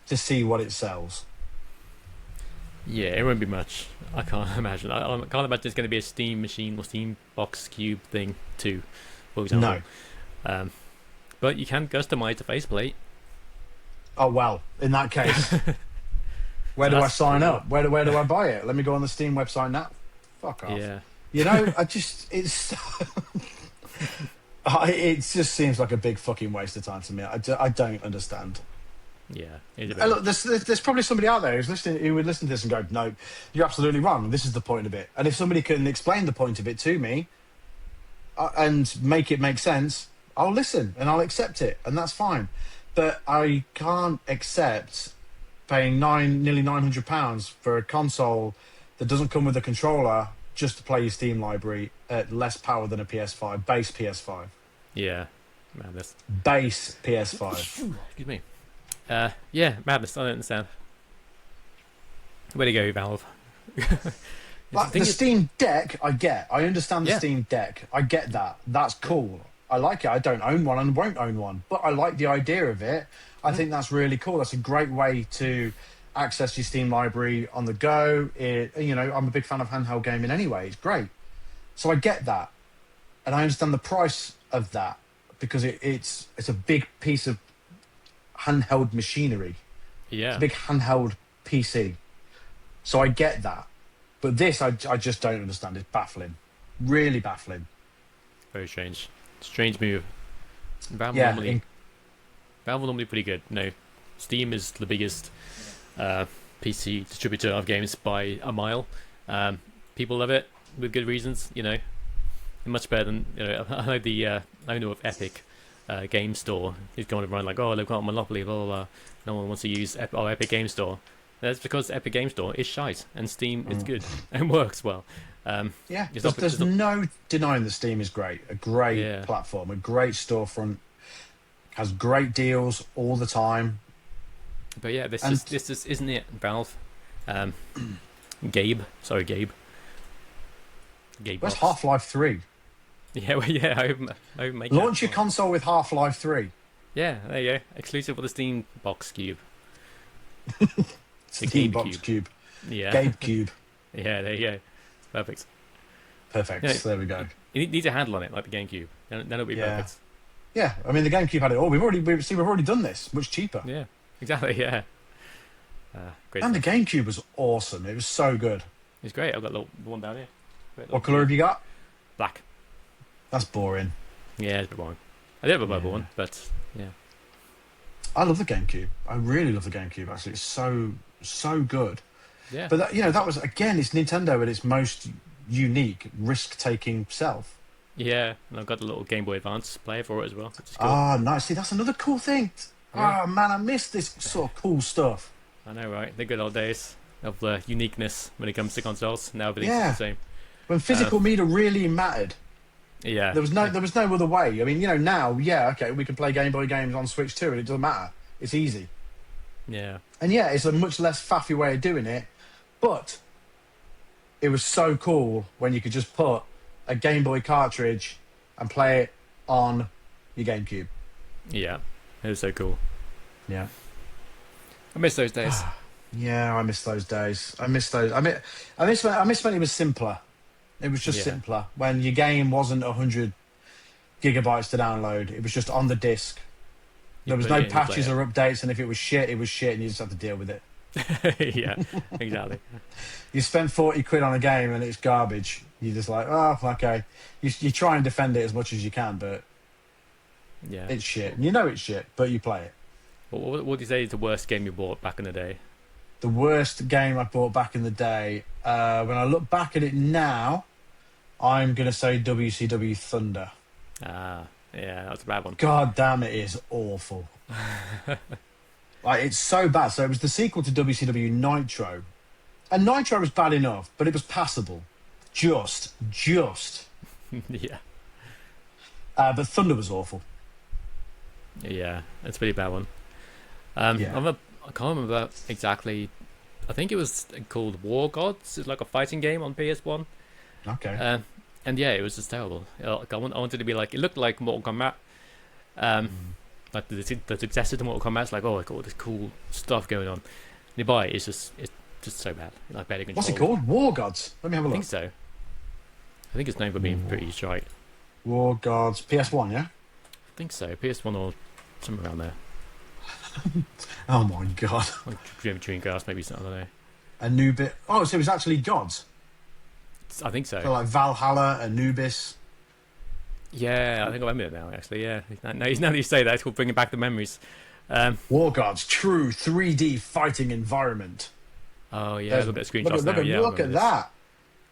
to see what it sells. Yeah, it won't be much. I can't imagine. I can't imagine it's going to be a Steam machine or Steam box cube thing too, for example. No. But you can customize the faceplate. Oh well, in that case, where do I sign up? Where do I buy it? Let me go on the Steam website now. Fuck off. Yeah. You know, it just seems like a big fucking waste of time to me. I don't understand. Yeah. Look, there's probably somebody out there who would listen to this and go, no, you're absolutely wrong. This is the point of it. And if somebody can explain the point of it to me and make it make sense, I'll listen and I'll accept it, and that's fine. But I can't accept paying nearly £900 for a console that doesn't come with a controller just to play your Steam library at less power than a PS5, base PS5. Yeah. Madness. Base PS5. Excuse me. Yeah, madness. I don't understand. Way to go, Valve. Like, the Steam Deck, I understand the Steam Deck. I get that. That's cool. I like it. I don't own one and won't own one, but I like the idea of it. I think that's really cool. That's a great way to access your Steam library on the go. You know, I'm a big fan of handheld gaming anyway. It's great. So I get that. And I understand the price of that because it's a big piece of handheld machinery. Yeah. It's a big handheld PC. So I get that. But this, I just don't understand. It's baffling. Really baffling. Very strange. Strange move. Valve normally pretty good. No, Steam is the biggest PC distributor of games by a mile. People love it with good reasons. You know, much better than I know the owner of Epic Game Store is going around like, oh, they've got a monopoly, blah blah blah. No one wants to use our Epic Game Store. That's because Epic Game Store is shite and Steam is good and works well. Yeah, there's no denying that Steam is great. A great platform, a great storefront, has great deals all the time. But yeah, this is isn't it, Valve? Gabe. Where's Half-Life 3? Yeah, well, yeah. I hope make Launch your console with Half-Life 3. Yeah, there you go. Exclusive for the Steam Box Cube. Steam Box Cube. Yeah. Gabe Cube. Yeah, there you go. Perfect. Yeah, there we go. You need a handle on it, like the GameCube. Then it'll be perfect. Yeah, I mean the GameCube had it all. We've already done this much cheaper. Yeah, exactly. Yeah. Great. And stuff. the GameCube was awesome. It was so good. It's great. I've got the one down here. What colour have you got? Black. That's boring. Yeah, it's a bit boring. I do have a purple one, but yeah. I love the GameCube. I really love the GameCube. Actually, it's so good. Yeah. But that was again, it's Nintendo at its most unique, risk-taking self. Yeah, and I've got the little Game Boy Advance player for it as well. Which is cool. Ah, nice. See, that's another cool thing. Yeah. Oh man, I miss this sort of cool stuff. I know, right? The good old days of uniqueness when it comes to consoles. Now everything's the same. When physical media really mattered. Yeah. There was no other way. I mean, now, okay, we can play Game Boy games on Switch too, and it doesn't matter. It's easy. Yeah. And yeah, it's a much less faffy way of doing it, but it was so cool when you could just put a Game Boy cartridge and play it on your GameCube. Yeah. It was so cool. Yeah. I miss those days. Yeah, I miss those days. I miss when it was simpler. It was just simpler. When your game wasn't 100 gigabytes to download. It was just on the disc. There was no patches or updates, and if it was shit, and you just had to deal with it. Yeah, exactly. You spent 40 quid on a game and it's garbage. You're just like, oh, okay. You try and defend it as much as you can, but it's shit. And you know it's shit, but you play it. What would you say is the worst game you bought back in the day? The worst game I bought back in the day, when I look back at it now, I'm going to say WCW Thunder. Ah, yeah, that's a bad one. God damn, it is awful. Like, it's so bad. So it was the sequel to WCW Nitro. And Nitro was bad enough, but it was passable. Just. Yeah. But Thunder was awful. Yeah, it's a pretty bad one. I can't remember exactly. I think it was called War Gods. It's like a fighting game on PS1. Okay. And yeah, it was just terrible. I wanted to be like, it looked like Mortal Kombat. Like the successor to Mortal Kombat. It's like, oh, I got all this cool stuff going on. And you buy it, it's just so bad. Like better control. What's it called? War Gods. Let me have a look. I think so. I think it's known for being pretty shite. War Gods. PS1, yeah? I think so. PS1 or somewhere around there. Oh my god. Like Dreamcast, maybe something, I don't know. A new bit. Oh, so it was actually gods. I think so. So like Valhalla, Anubis. Yeah, I think I remember it now. Actually, yeah. Now that you say that, it's called bringing back the memories. War Gods, true 3D fighting environment. Oh yeah, look at the screenshots now. Look at that!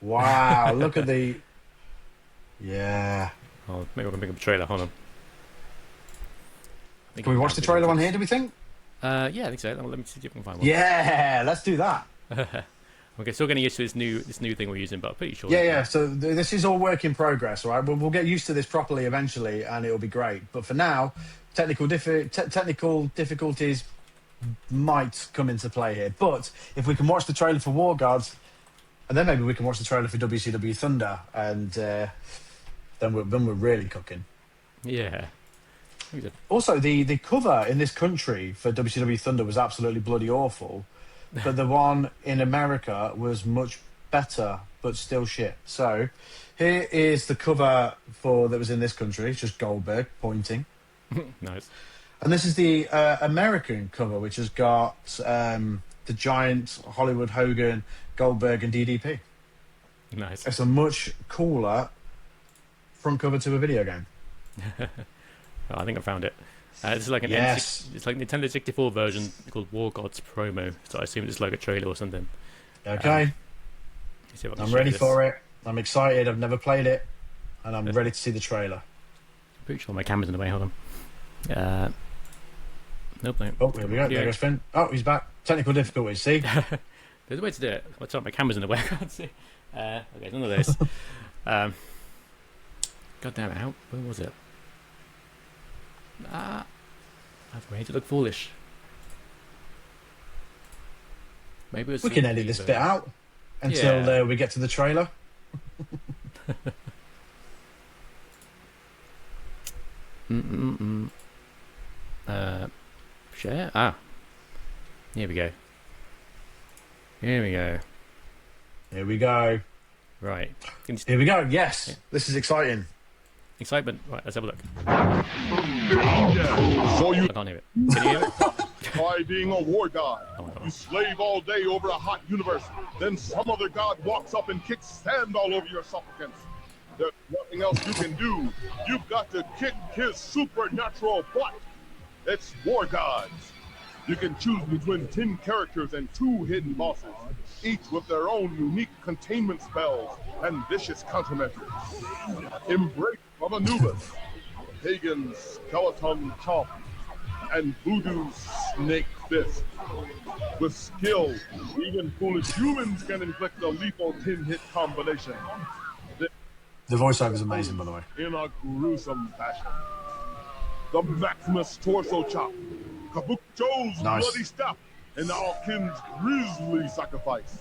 Wow, look at the. Yeah. Oh, maybe we can bring up a trailer. Hold on. Can we watch the trailer on here? Do we think? Yeah, I think so. Let me see if I can find one. Yeah, let's do that. Okay, still getting used to this new thing we're using, but I'm pretty sure. Yeah. So this is all work in progress, all right? We'll get used to this properly eventually, and it'll be great. But for now, technical difficulties might come into play here. But if we can watch the trailer for War Gods, and then maybe we can watch the trailer for WCW Thunder, and then we're really cooking. Yeah. Also, the cover in this country for WCW Thunder was absolutely bloody awful, but the one in America was much better, but still shit. So here is the cover that was in this country. It's just Goldberg pointing. Nice. And this is the American cover, which has got the Giant, Hollywood Hogan, Goldberg, and DDP. Nice. It's a much cooler front cover to a video game. Oh, I think I found it. This is like it's like Nintendo 64 version called War Gods Promo. So I assume it's like a trailer or something. Okay. I'm ready for it. I'm excited. I've never played it, and I'm ready to see the trailer. I'm pretty sure my camera's in the way. Hold on. Nope. Oh, here we go. There goes Finn. Oh, he's back. Technical difficulties, see? There's a way to do it. Watch out, my camera's in the way. I can't see. Okay, none of this. God damn it! Where was it? I've made it look foolish. Maybe we can edit this bit out until we get to the trailer. Share? Here we go. Here we go. Right. Here we go. Yes. Yeah. This is exciting. Excitement. Right, let's have a look. So you I can't hear it. Can you hear it? by being a war god. You slave all day over a hot universe. Then some other god walks up and kicks sand all over your supplicants. There's nothing else you can do. You've got to kick his supernatural butt. It's War Gods. You can choose between 10 characters and 2 hidden bosses, each with their own unique containment spells and vicious countermeasures. Embrace of Anubis, Pagan Skeleton Chomp, and Voodoo Snake Fist. With skill, even foolish humans can inflict a lethal 10-hit combination. The voiceover is amazing, by the way. In a gruesome fashion. The Maximus Torso Chop, Kabukicho's Bloody Step, and Alkin's Grisly Sacrifice.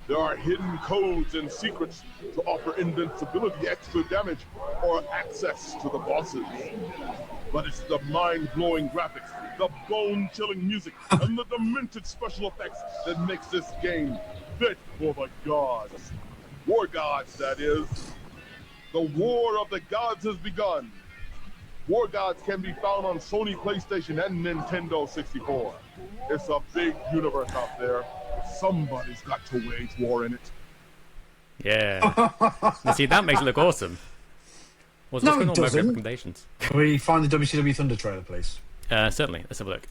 There are hidden codes and secrets to offer invincibility, extra damage, or access to the bosses. But it's the mind-blowing graphics, the bone-chilling music, and the demented special effects that makes this game fit for the gods. War Gods, that is. The War of the Gods has begun. War Gods can be found on Sony PlayStation and Nintendo 64. It's a big universe out there. Somebody's got to wage war in it. Yeah. Now, see, that makes it look awesome. What's going on with my recommendations? Can we find the WCW Thunder trailer, please? Certainly. Let's have a look.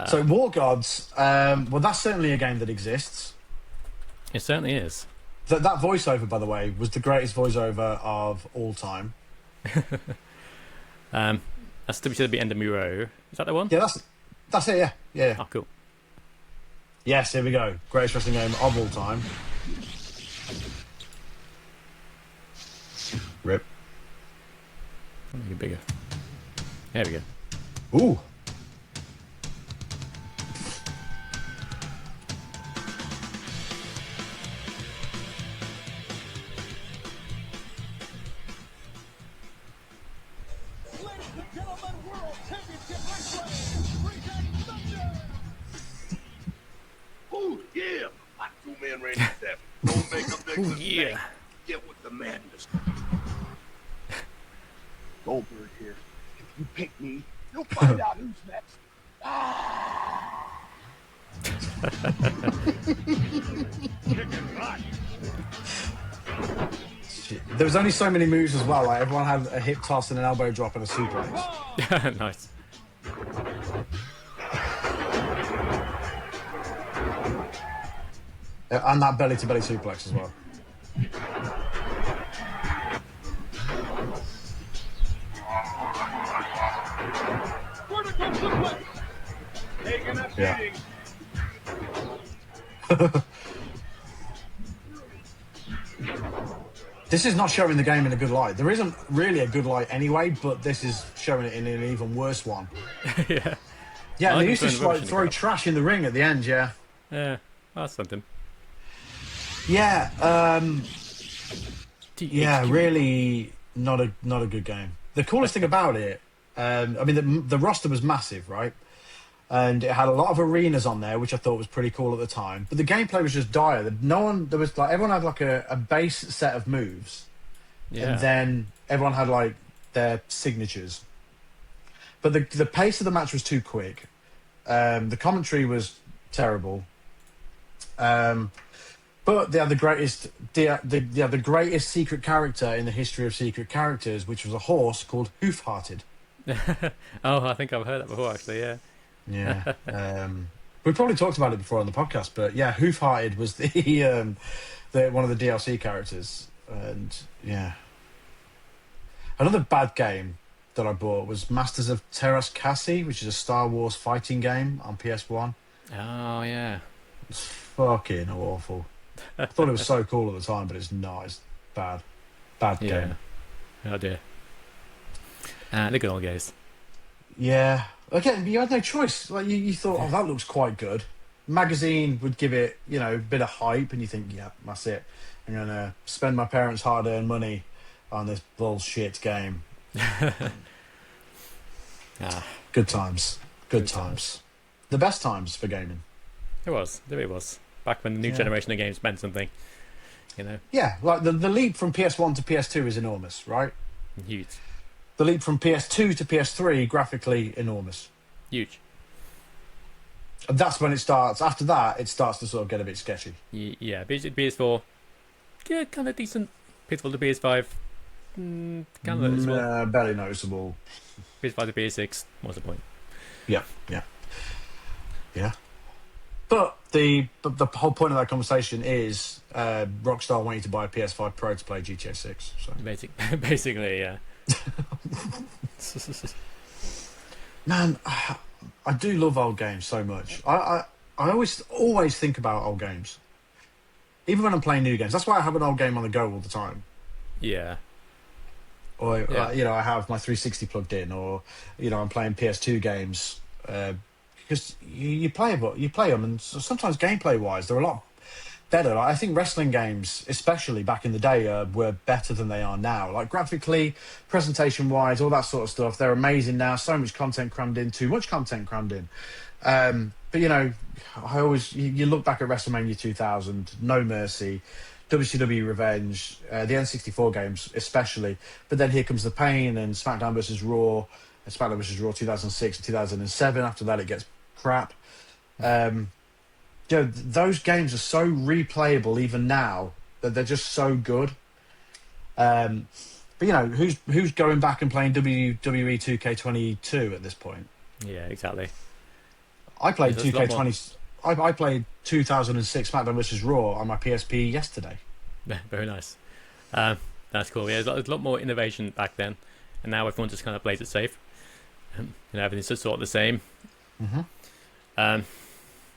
So, War Gods, well, that's certainly a game that exists. It certainly is. That voiceover, by the way, was the greatest voiceover of all time. That's WCW Endemuro. Is that the one? Yeah, that's it, yeah. Oh, cool. Yes, here we go. Greatest wrestling game of all time. Rip. I'll make it bigger. There we go. Ooh. Oh, yeah. Get with the madness. Goldberg here. If you pick me, you'll find out who's next. There was only so many moves as well. Like everyone had a hip toss and an elbow drop and a suplex. Nice. And that belly-to-belly suplex as well. Yeah. This is not showing the game in a good light. There isn't really a good light anyway, but this is showing it in an even worse one. Yeah. Yeah, and they used to like, throw trash in the ring at the end, yeah. Yeah, well, that's something. Yeah, really not a good game. The coolest thing about it, I mean, the roster was massive, right? And it had a lot of arenas on there, which I thought was pretty cool at the time. But the gameplay was just dire. Everyone had like a base set of moves, and then everyone had like their signatures. But the pace of the match was too quick. The commentary was terrible. But they had the greatest secret character in the history of secret characters, which was a horse called Hoof-Hearted. Oh, I think I've heard that before, actually. Yeah. Yeah. We probably talked about it before on the podcast, but yeah, Hoof-Hearted was the one of the DLC characters, and yeah. Another bad game that I bought was Masters of Terras Kasi, which is a Star Wars fighting game on PS1. Oh yeah. It's fucking awful. I thought it was so cool at the time, but it's not. It's bad. Bad game. Oh dear. The good old days. Yeah. Again, you had no choice. Like you thought, oh, that looks quite good. Magazine would give it, a bit of hype, and you think, yeah, that's it. I'm gonna spend my parents' hard-earned money on this bullshit game. Good times. Good times. The best times for gaming. It was. There it was. Back when the new generation of games meant something. Yeah, like the leap from PS1 to PS2 is enormous, right? Huge. The leap from PS2 to PS3, graphically enormous. Huge. And that's when it starts. After that, it starts to sort of get a bit sketchy. Yeah, PS4, yeah, kind of decent. PS4 to PS5, kind of noticeable. Barely noticeable. PS5 to PS6, what's the point? Yeah. But the whole point of that conversation is Rockstar want you to buy a PS5 Pro to play GTA 6. So. Basically, yeah. Man, I do love old games so much. I always think about old games, even when I'm playing new games. That's why I have an old game on the go all the time. Yeah. Or I have my 360 plugged in, or I'm playing PS2 games because you play them, and sometimes gameplay wise they're a lot better. Like, I think wrestling games, especially back in the day, were better than they are now. Like graphically, presentation wise, all that sort of stuff. They're amazing now. So much content crammed in, too much content crammed in. But I always you look back at WrestleMania 2000, No Mercy, WCW Revenge, the N64 games especially. But then here comes the pain and SmackDown vs Raw, and SmackDown vs Raw 2006 and 2007. After that, it gets crap. Those games are so replayable even now that they're just so good. But who's going back and playing WWE 2K22 at this point? Yeah, exactly. I played 2K20. I played 2006 SmackDown vs Raw on my PSP yesterday. Very nice. That's cool. Yeah, there's a lot more innovation back then, and now everyone just kind of plays it safe. Everything's just sort of the same. Mm-hmm.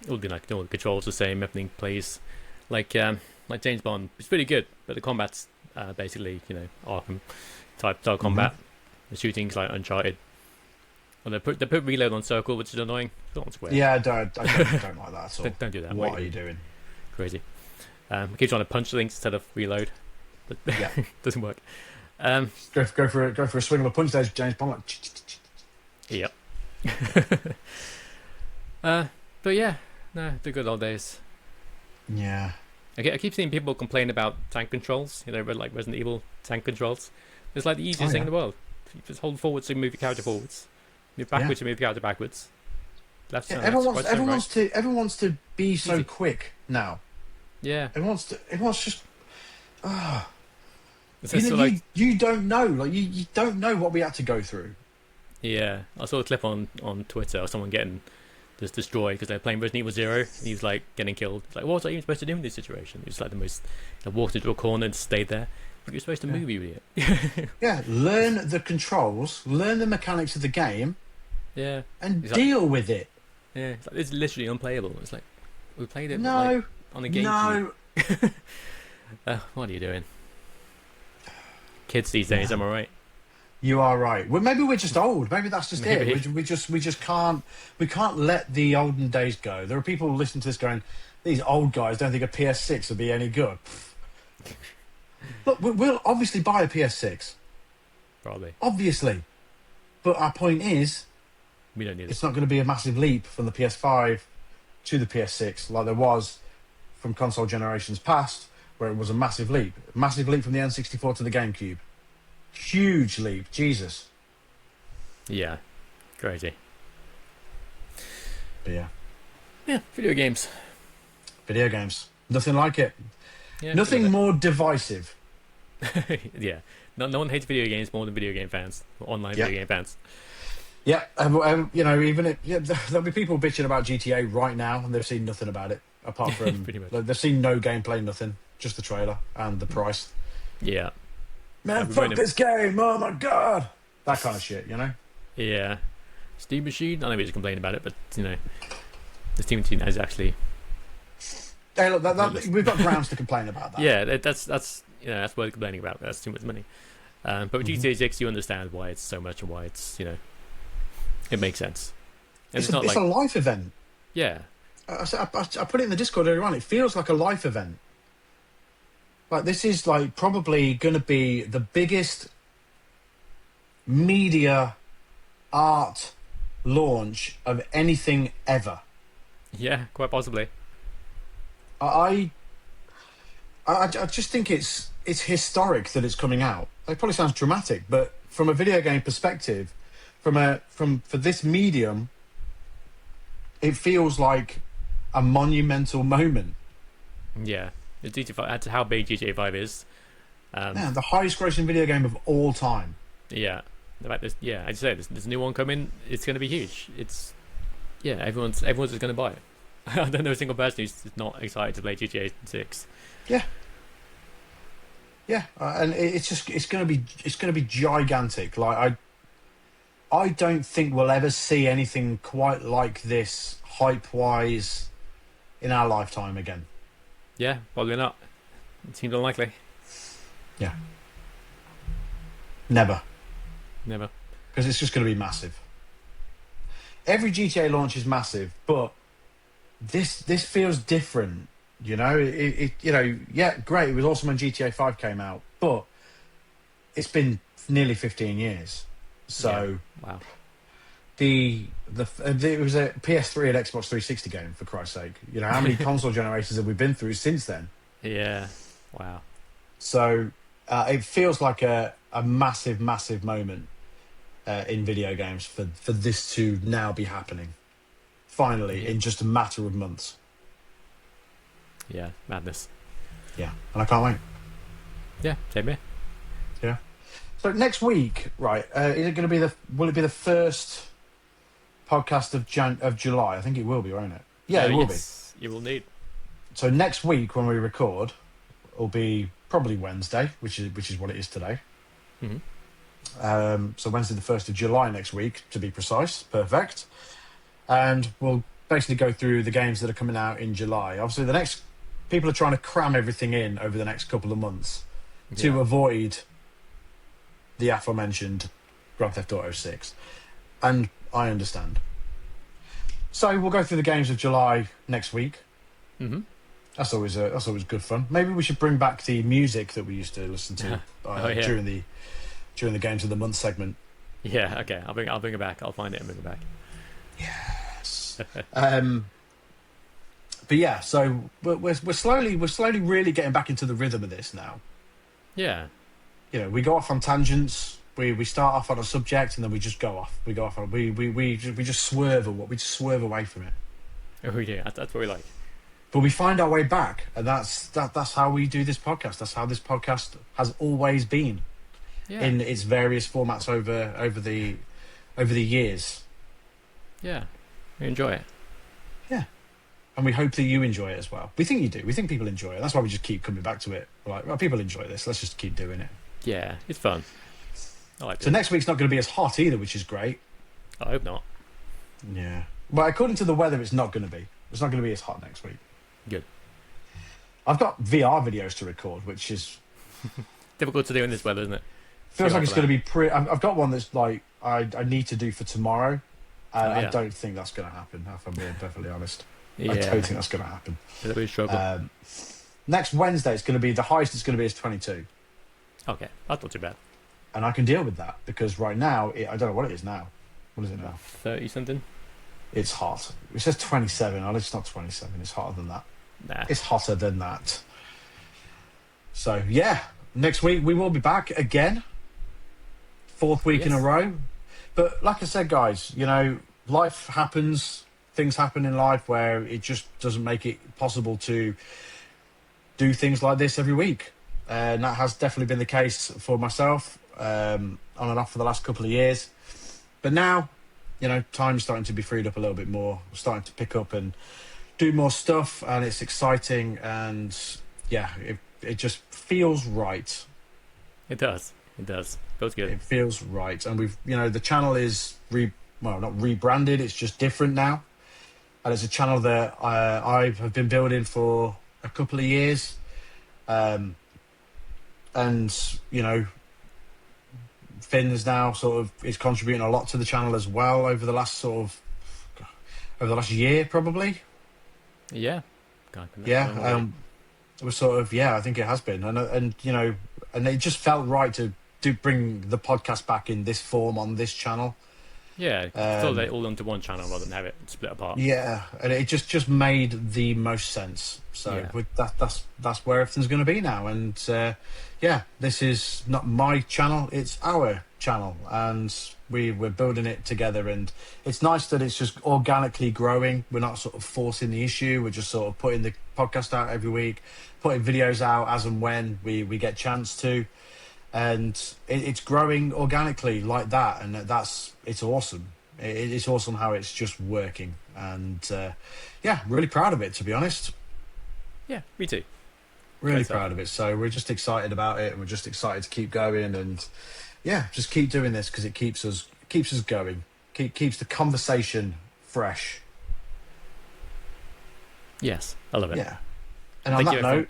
All the controls the same. Everything plays like James Bond. It's really good, but the combat's basically Arkham type style combat. Mm-hmm. The shooting's like Uncharted. Well, they put reload on circle, which is annoying. Not on square. Yeah, I don't like that at all. Don't do that. What are you doing? Crazy. I keep trying to punch things instead of reload, but doesn't work. Go for a swing of a punch. There's James Bond. Yep. But yeah, no, the good old days. Yeah. I keep seeing people complain about tank controls. Like Resident Evil tank controls. It's like the easiest thing in the world. You just hold forwards to move your character forwards. Move backwards to move your character backwards. Everyone wants to be so Easy. Quick now. Yeah. Everyone's just. You don't know. Like you don't know what we had to go through. Yeah, I saw a clip on Twitter of someone getting just destroyed because they're playing Resident Evil 0 and he's like getting killed. It's like, what was I even supposed to do in this situation? It's like the most. Walked into a corner and stayed there. You're supposed to move, you idiot. Yeah, learn the controls, learn the mechanics of the game. Yeah, and deal with it. Yeah, it's literally unplayable. It's like we played it on a game. No. What are you doing? Kids these days, am I right? You are right. Well, maybe we're just old. Maybe that's just it. We just can't let the olden days go. There are people listening to this going, these old guys don't think a PS6 would be any good. Look, we'll obviously buy a PS6. Probably. Obviously. But our point is, we don't need it's not going to be a massive leap from the PS5 to the PS6 like there was from console generations past, where it was a massive leap. Massive leap from the N64 to the GameCube. Huge leap. Jesus. Yeah. Crazy. But yeah. Yeah, video games. Video games. Nothing like it. Yeah, nothing more divisive. Yeah. No one hates video games more than video game fans. Or online video game fans. Yeah, there'll be people bitching about GTA right now, and they've seen nothing about it apart from they've seen no gameplay, nothing, just the trailer and the price. Yeah, man, fuck this game! Oh my god, that kind of shit, Yeah, Steam Machine. I know we just complain about it, but Team is actually. Hey, look, we've got grounds to complain about that. Yeah, that's that's worth complaining about. That's too much money. But with GTA 6, you understand why it's so much and why it's it makes sense. And It's, not a life event. Yeah. I put it in the Discord earlier on. It feels like a life event. Like, this is like probably going to be the biggest media art launch of anything ever. Yeah, quite possibly. I just think it's historic that it's coming out. It probably sounds dramatic, but from a video game perspective, for this medium, it feels like a monumental moment. Yeah, it's GTA 5, that's how big GTA 5 is. Yeah, the highest grossing video game of all time. Yeah, the fact I'd say there's a new one coming. It's going to be huge. It's everyone's just going to buy it. I don't know a single person who's not excited to play GTA 6. Yeah, and it's going to be gigantic. Like, I don't think we'll ever see anything quite like this hype wise in our lifetime again. Yeah, probably not. It seems unlikely. Yeah, never, because it's just going to be massive. Every GTA launch is massive, but this feels different. You know, great. It was awesome when GTA 5 came out, but it's been nearly 15 years. So wow. It was a PS3 and Xbox 360 game, for Christ's sake. You know, how many console generations have we been through since then? Yeah, wow. So it feels like a massive moment in video games for this to now be happening. Finally, in just a matter of months. Yeah, madness. Yeah, and I can't wait. Yeah, same here. Yeah. So next week, right? Is it going to be will it be the first podcast of July? I think it will be, won't it? Yeah, it will be. You will need. So next week when we record, will be probably Wednesday, which is what it is today. Mm-hmm. So Wednesday, the 1st of July next week, to be precise. Perfect. And we'll basically go through the games that are coming out in July. Obviously, people are trying to cram everything in over the next couple of months to avoid the aforementioned Grand Theft Auto 6. And I understand. So we'll go through the games of July next week. Mm-hmm. That's always good fun. Maybe we should bring back the music that we used to listen to during the games of the month segment. Yeah, okay. I'll bring it back. I'll find it and bring it back. Yes. But yeah, so we're slowly really getting back into the rhythm of this now. Yeah. You know, we go off on tangents. We start off on a subject and then we just go off. We go off on we just swerve away from it. Oh yeah, that's what we like. But we find our way back, and that's how we do this podcast. That's how this podcast has always been, in its various formats over the years. Yeah, we enjoy it. Yeah, and we hope that you enjoy it as well. We think you do. We think people enjoy it. That's why we just keep coming back to it. We're like, well, people enjoy this. Let's just keep doing it. Yeah, it's fun. I like it. So next week's not going to be as hot either, which is great. I hope not. Yeah. Well, according to the weather, it's not going to be. It's not going to be as hot next week. Good. I've got VR videos to record, which is difficult to do in this weather, isn't it? Feels like it's going to be I've got one that's like I need to do for tomorrow. I don't think that's going to happen, if I'm being perfectly honest. Yeah. I don't think that's going to happen. It'll be a struggle. Next Wednesday, it's going to be the highest it's going to be is 22. Okay, that's not too bad. And I can deal with that because right now, I don't know what it is now. What is it now? 30 something? It's hot. It says 27. Oh, it's not 27. It's hotter than that. Nah. It's hotter than that. So, yeah. Next week, we will be back again. 4th week in a row. But like I said, guys, you know, life happens. Things happen in life where it just doesn't make it possible to do things like this every week. And that has definitely been the case for myself on and off for the last couple of years. But now, you know, time's starting to be freed up a little bit more. We're starting to pick up and do more stuff, and it's exciting. And yeah, it just feels right. It does. Feels good. It feels right. And we've, you know, the channel is not rebranded. It's just different now. and it's a channel that I have been building for a couple of years, and you know, Finn's now sort of is contributing a lot to the channel as well over the last year, probably. Yeah. Yeah. It was sort of, I think it has been, and you know, and it just felt right to bring the podcast back in this form on this channel. Yeah, fill it all onto one channel rather than have it split apart. Yeah, and it just made the most sense. So that's where everything's going to be now. And this is not my channel; it's our channel, and we're building it together. And it's nice that it's just organically growing. We're not sort of forcing the issue. We're just sort of putting the podcast out every week, putting videos out as and when we get chance to. And it's growing organically like that, and it's awesome. It's awesome how it's just working, and really proud of it, to be honest. Yeah, me too. Really proud of it. So we're just excited about it, and we're just excited to keep going, and just keep doing this because it keeps us going, keeps the conversation fresh. Yes, I love it. Yeah, and on that note.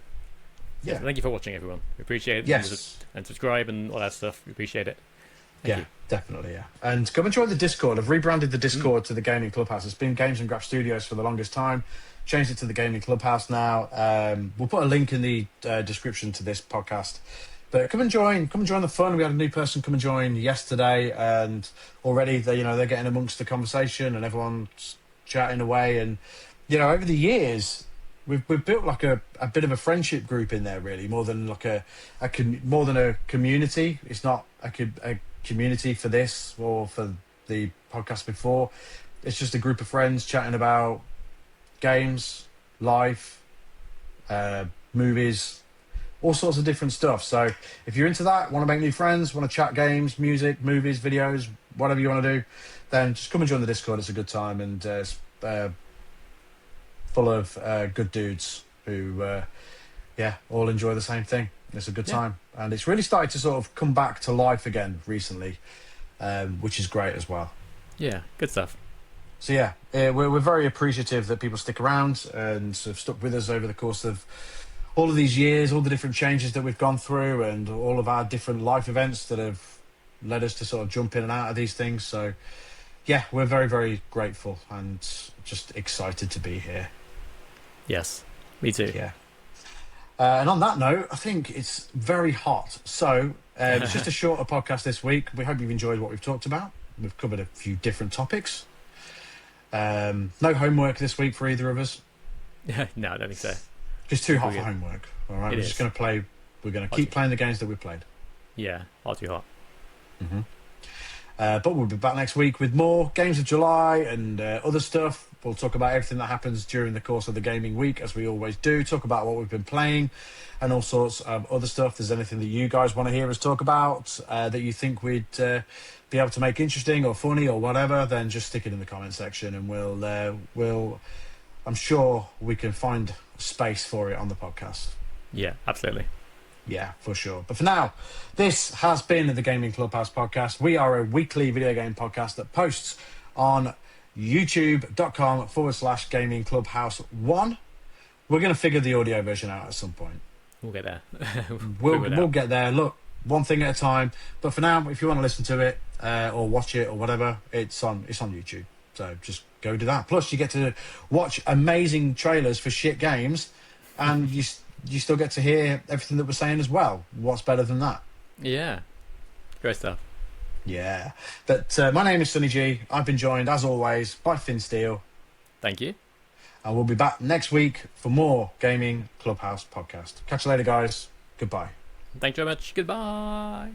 Yeah, thank you for watching, everyone. We appreciate it. Yes. And subscribe and all that stuff. We appreciate it. Thank you. Definitely, yeah. And come and join the Discord. I've rebranded the Discord to the Gaming Clubhouse. It's been Games and Graph Studios for the longest time. Changed it to the Gaming Clubhouse now. We'll put a link in the description to this podcast. But come and join the fun. We had a new person come and join yesterday, and already they're getting amongst the conversation, and everyone's chatting away. And over the years, We've built like a bit of a friendship group in there, really, more than like a community. It's not a community for this or for the podcast before. It's just a group of friends chatting about games, life, movies, all sorts of different stuff. So if you're into that, want to make new friends, want to chat games, music, movies, videos, whatever you want to do, then just come and join the Discord. It's a good time, and full of good dudes who all enjoy the same thing. It's a good time, and it's really started to sort of come back to life again recently, which is great as well. Yeah, good stuff. So we're very appreciative that people stick around and have stuck with us over the course of all of these years, all the different changes that we've gone through, and all of our different life events that have led us to sort of jump in and out of these things. So we're very, very grateful and just excited to be here. Yes, me too. Yeah. And on that note, I think it's very hot. So it's just a shorter podcast this week. We hope you've enjoyed what we've talked about. We've covered a few different topics. No homework this week for either of us. No, I don't think so. It's too hot for homework. All right, we're just going to play. We're going to keep playing the games that we've played. Yeah, hot too hot. Mm-hmm. But we'll be back next week with more Games of July and other stuff. We'll talk about everything that happens during the course of the gaming week, as we always do. Talk about what we've been playing and all sorts of other stuff. If there's anything that you guys want to hear us talk about that you think we'd be able to make interesting or funny or whatever, then just stick it in the comment section, and we'll I'm sure we can find space for it on the podcast. Yeah, absolutely. Yeah, for sure. But for now, this has been the Gaming Clubhouse podcast. We are a weekly video game podcast that posts on youtube.com/Gaming Clubhouse 1. We're going to figure the audio version out at some point. We'll get there. We'll get there. Look, one thing at a time. But for now, if you want to listen to it or watch it or whatever, it's on YouTube. So just go do that. Plus, you get to watch amazing trailers for shit games, and you still get to hear everything that we're saying as well. What's better than that? Yeah. Great stuff. Yeah. But my name is Sonny G. I've been joined, as always, by Finn Steele. Thank you. And we'll be back next week for more Gaming Clubhouse podcast. Catch you later, guys. Goodbye. Thank you very much. Goodbye.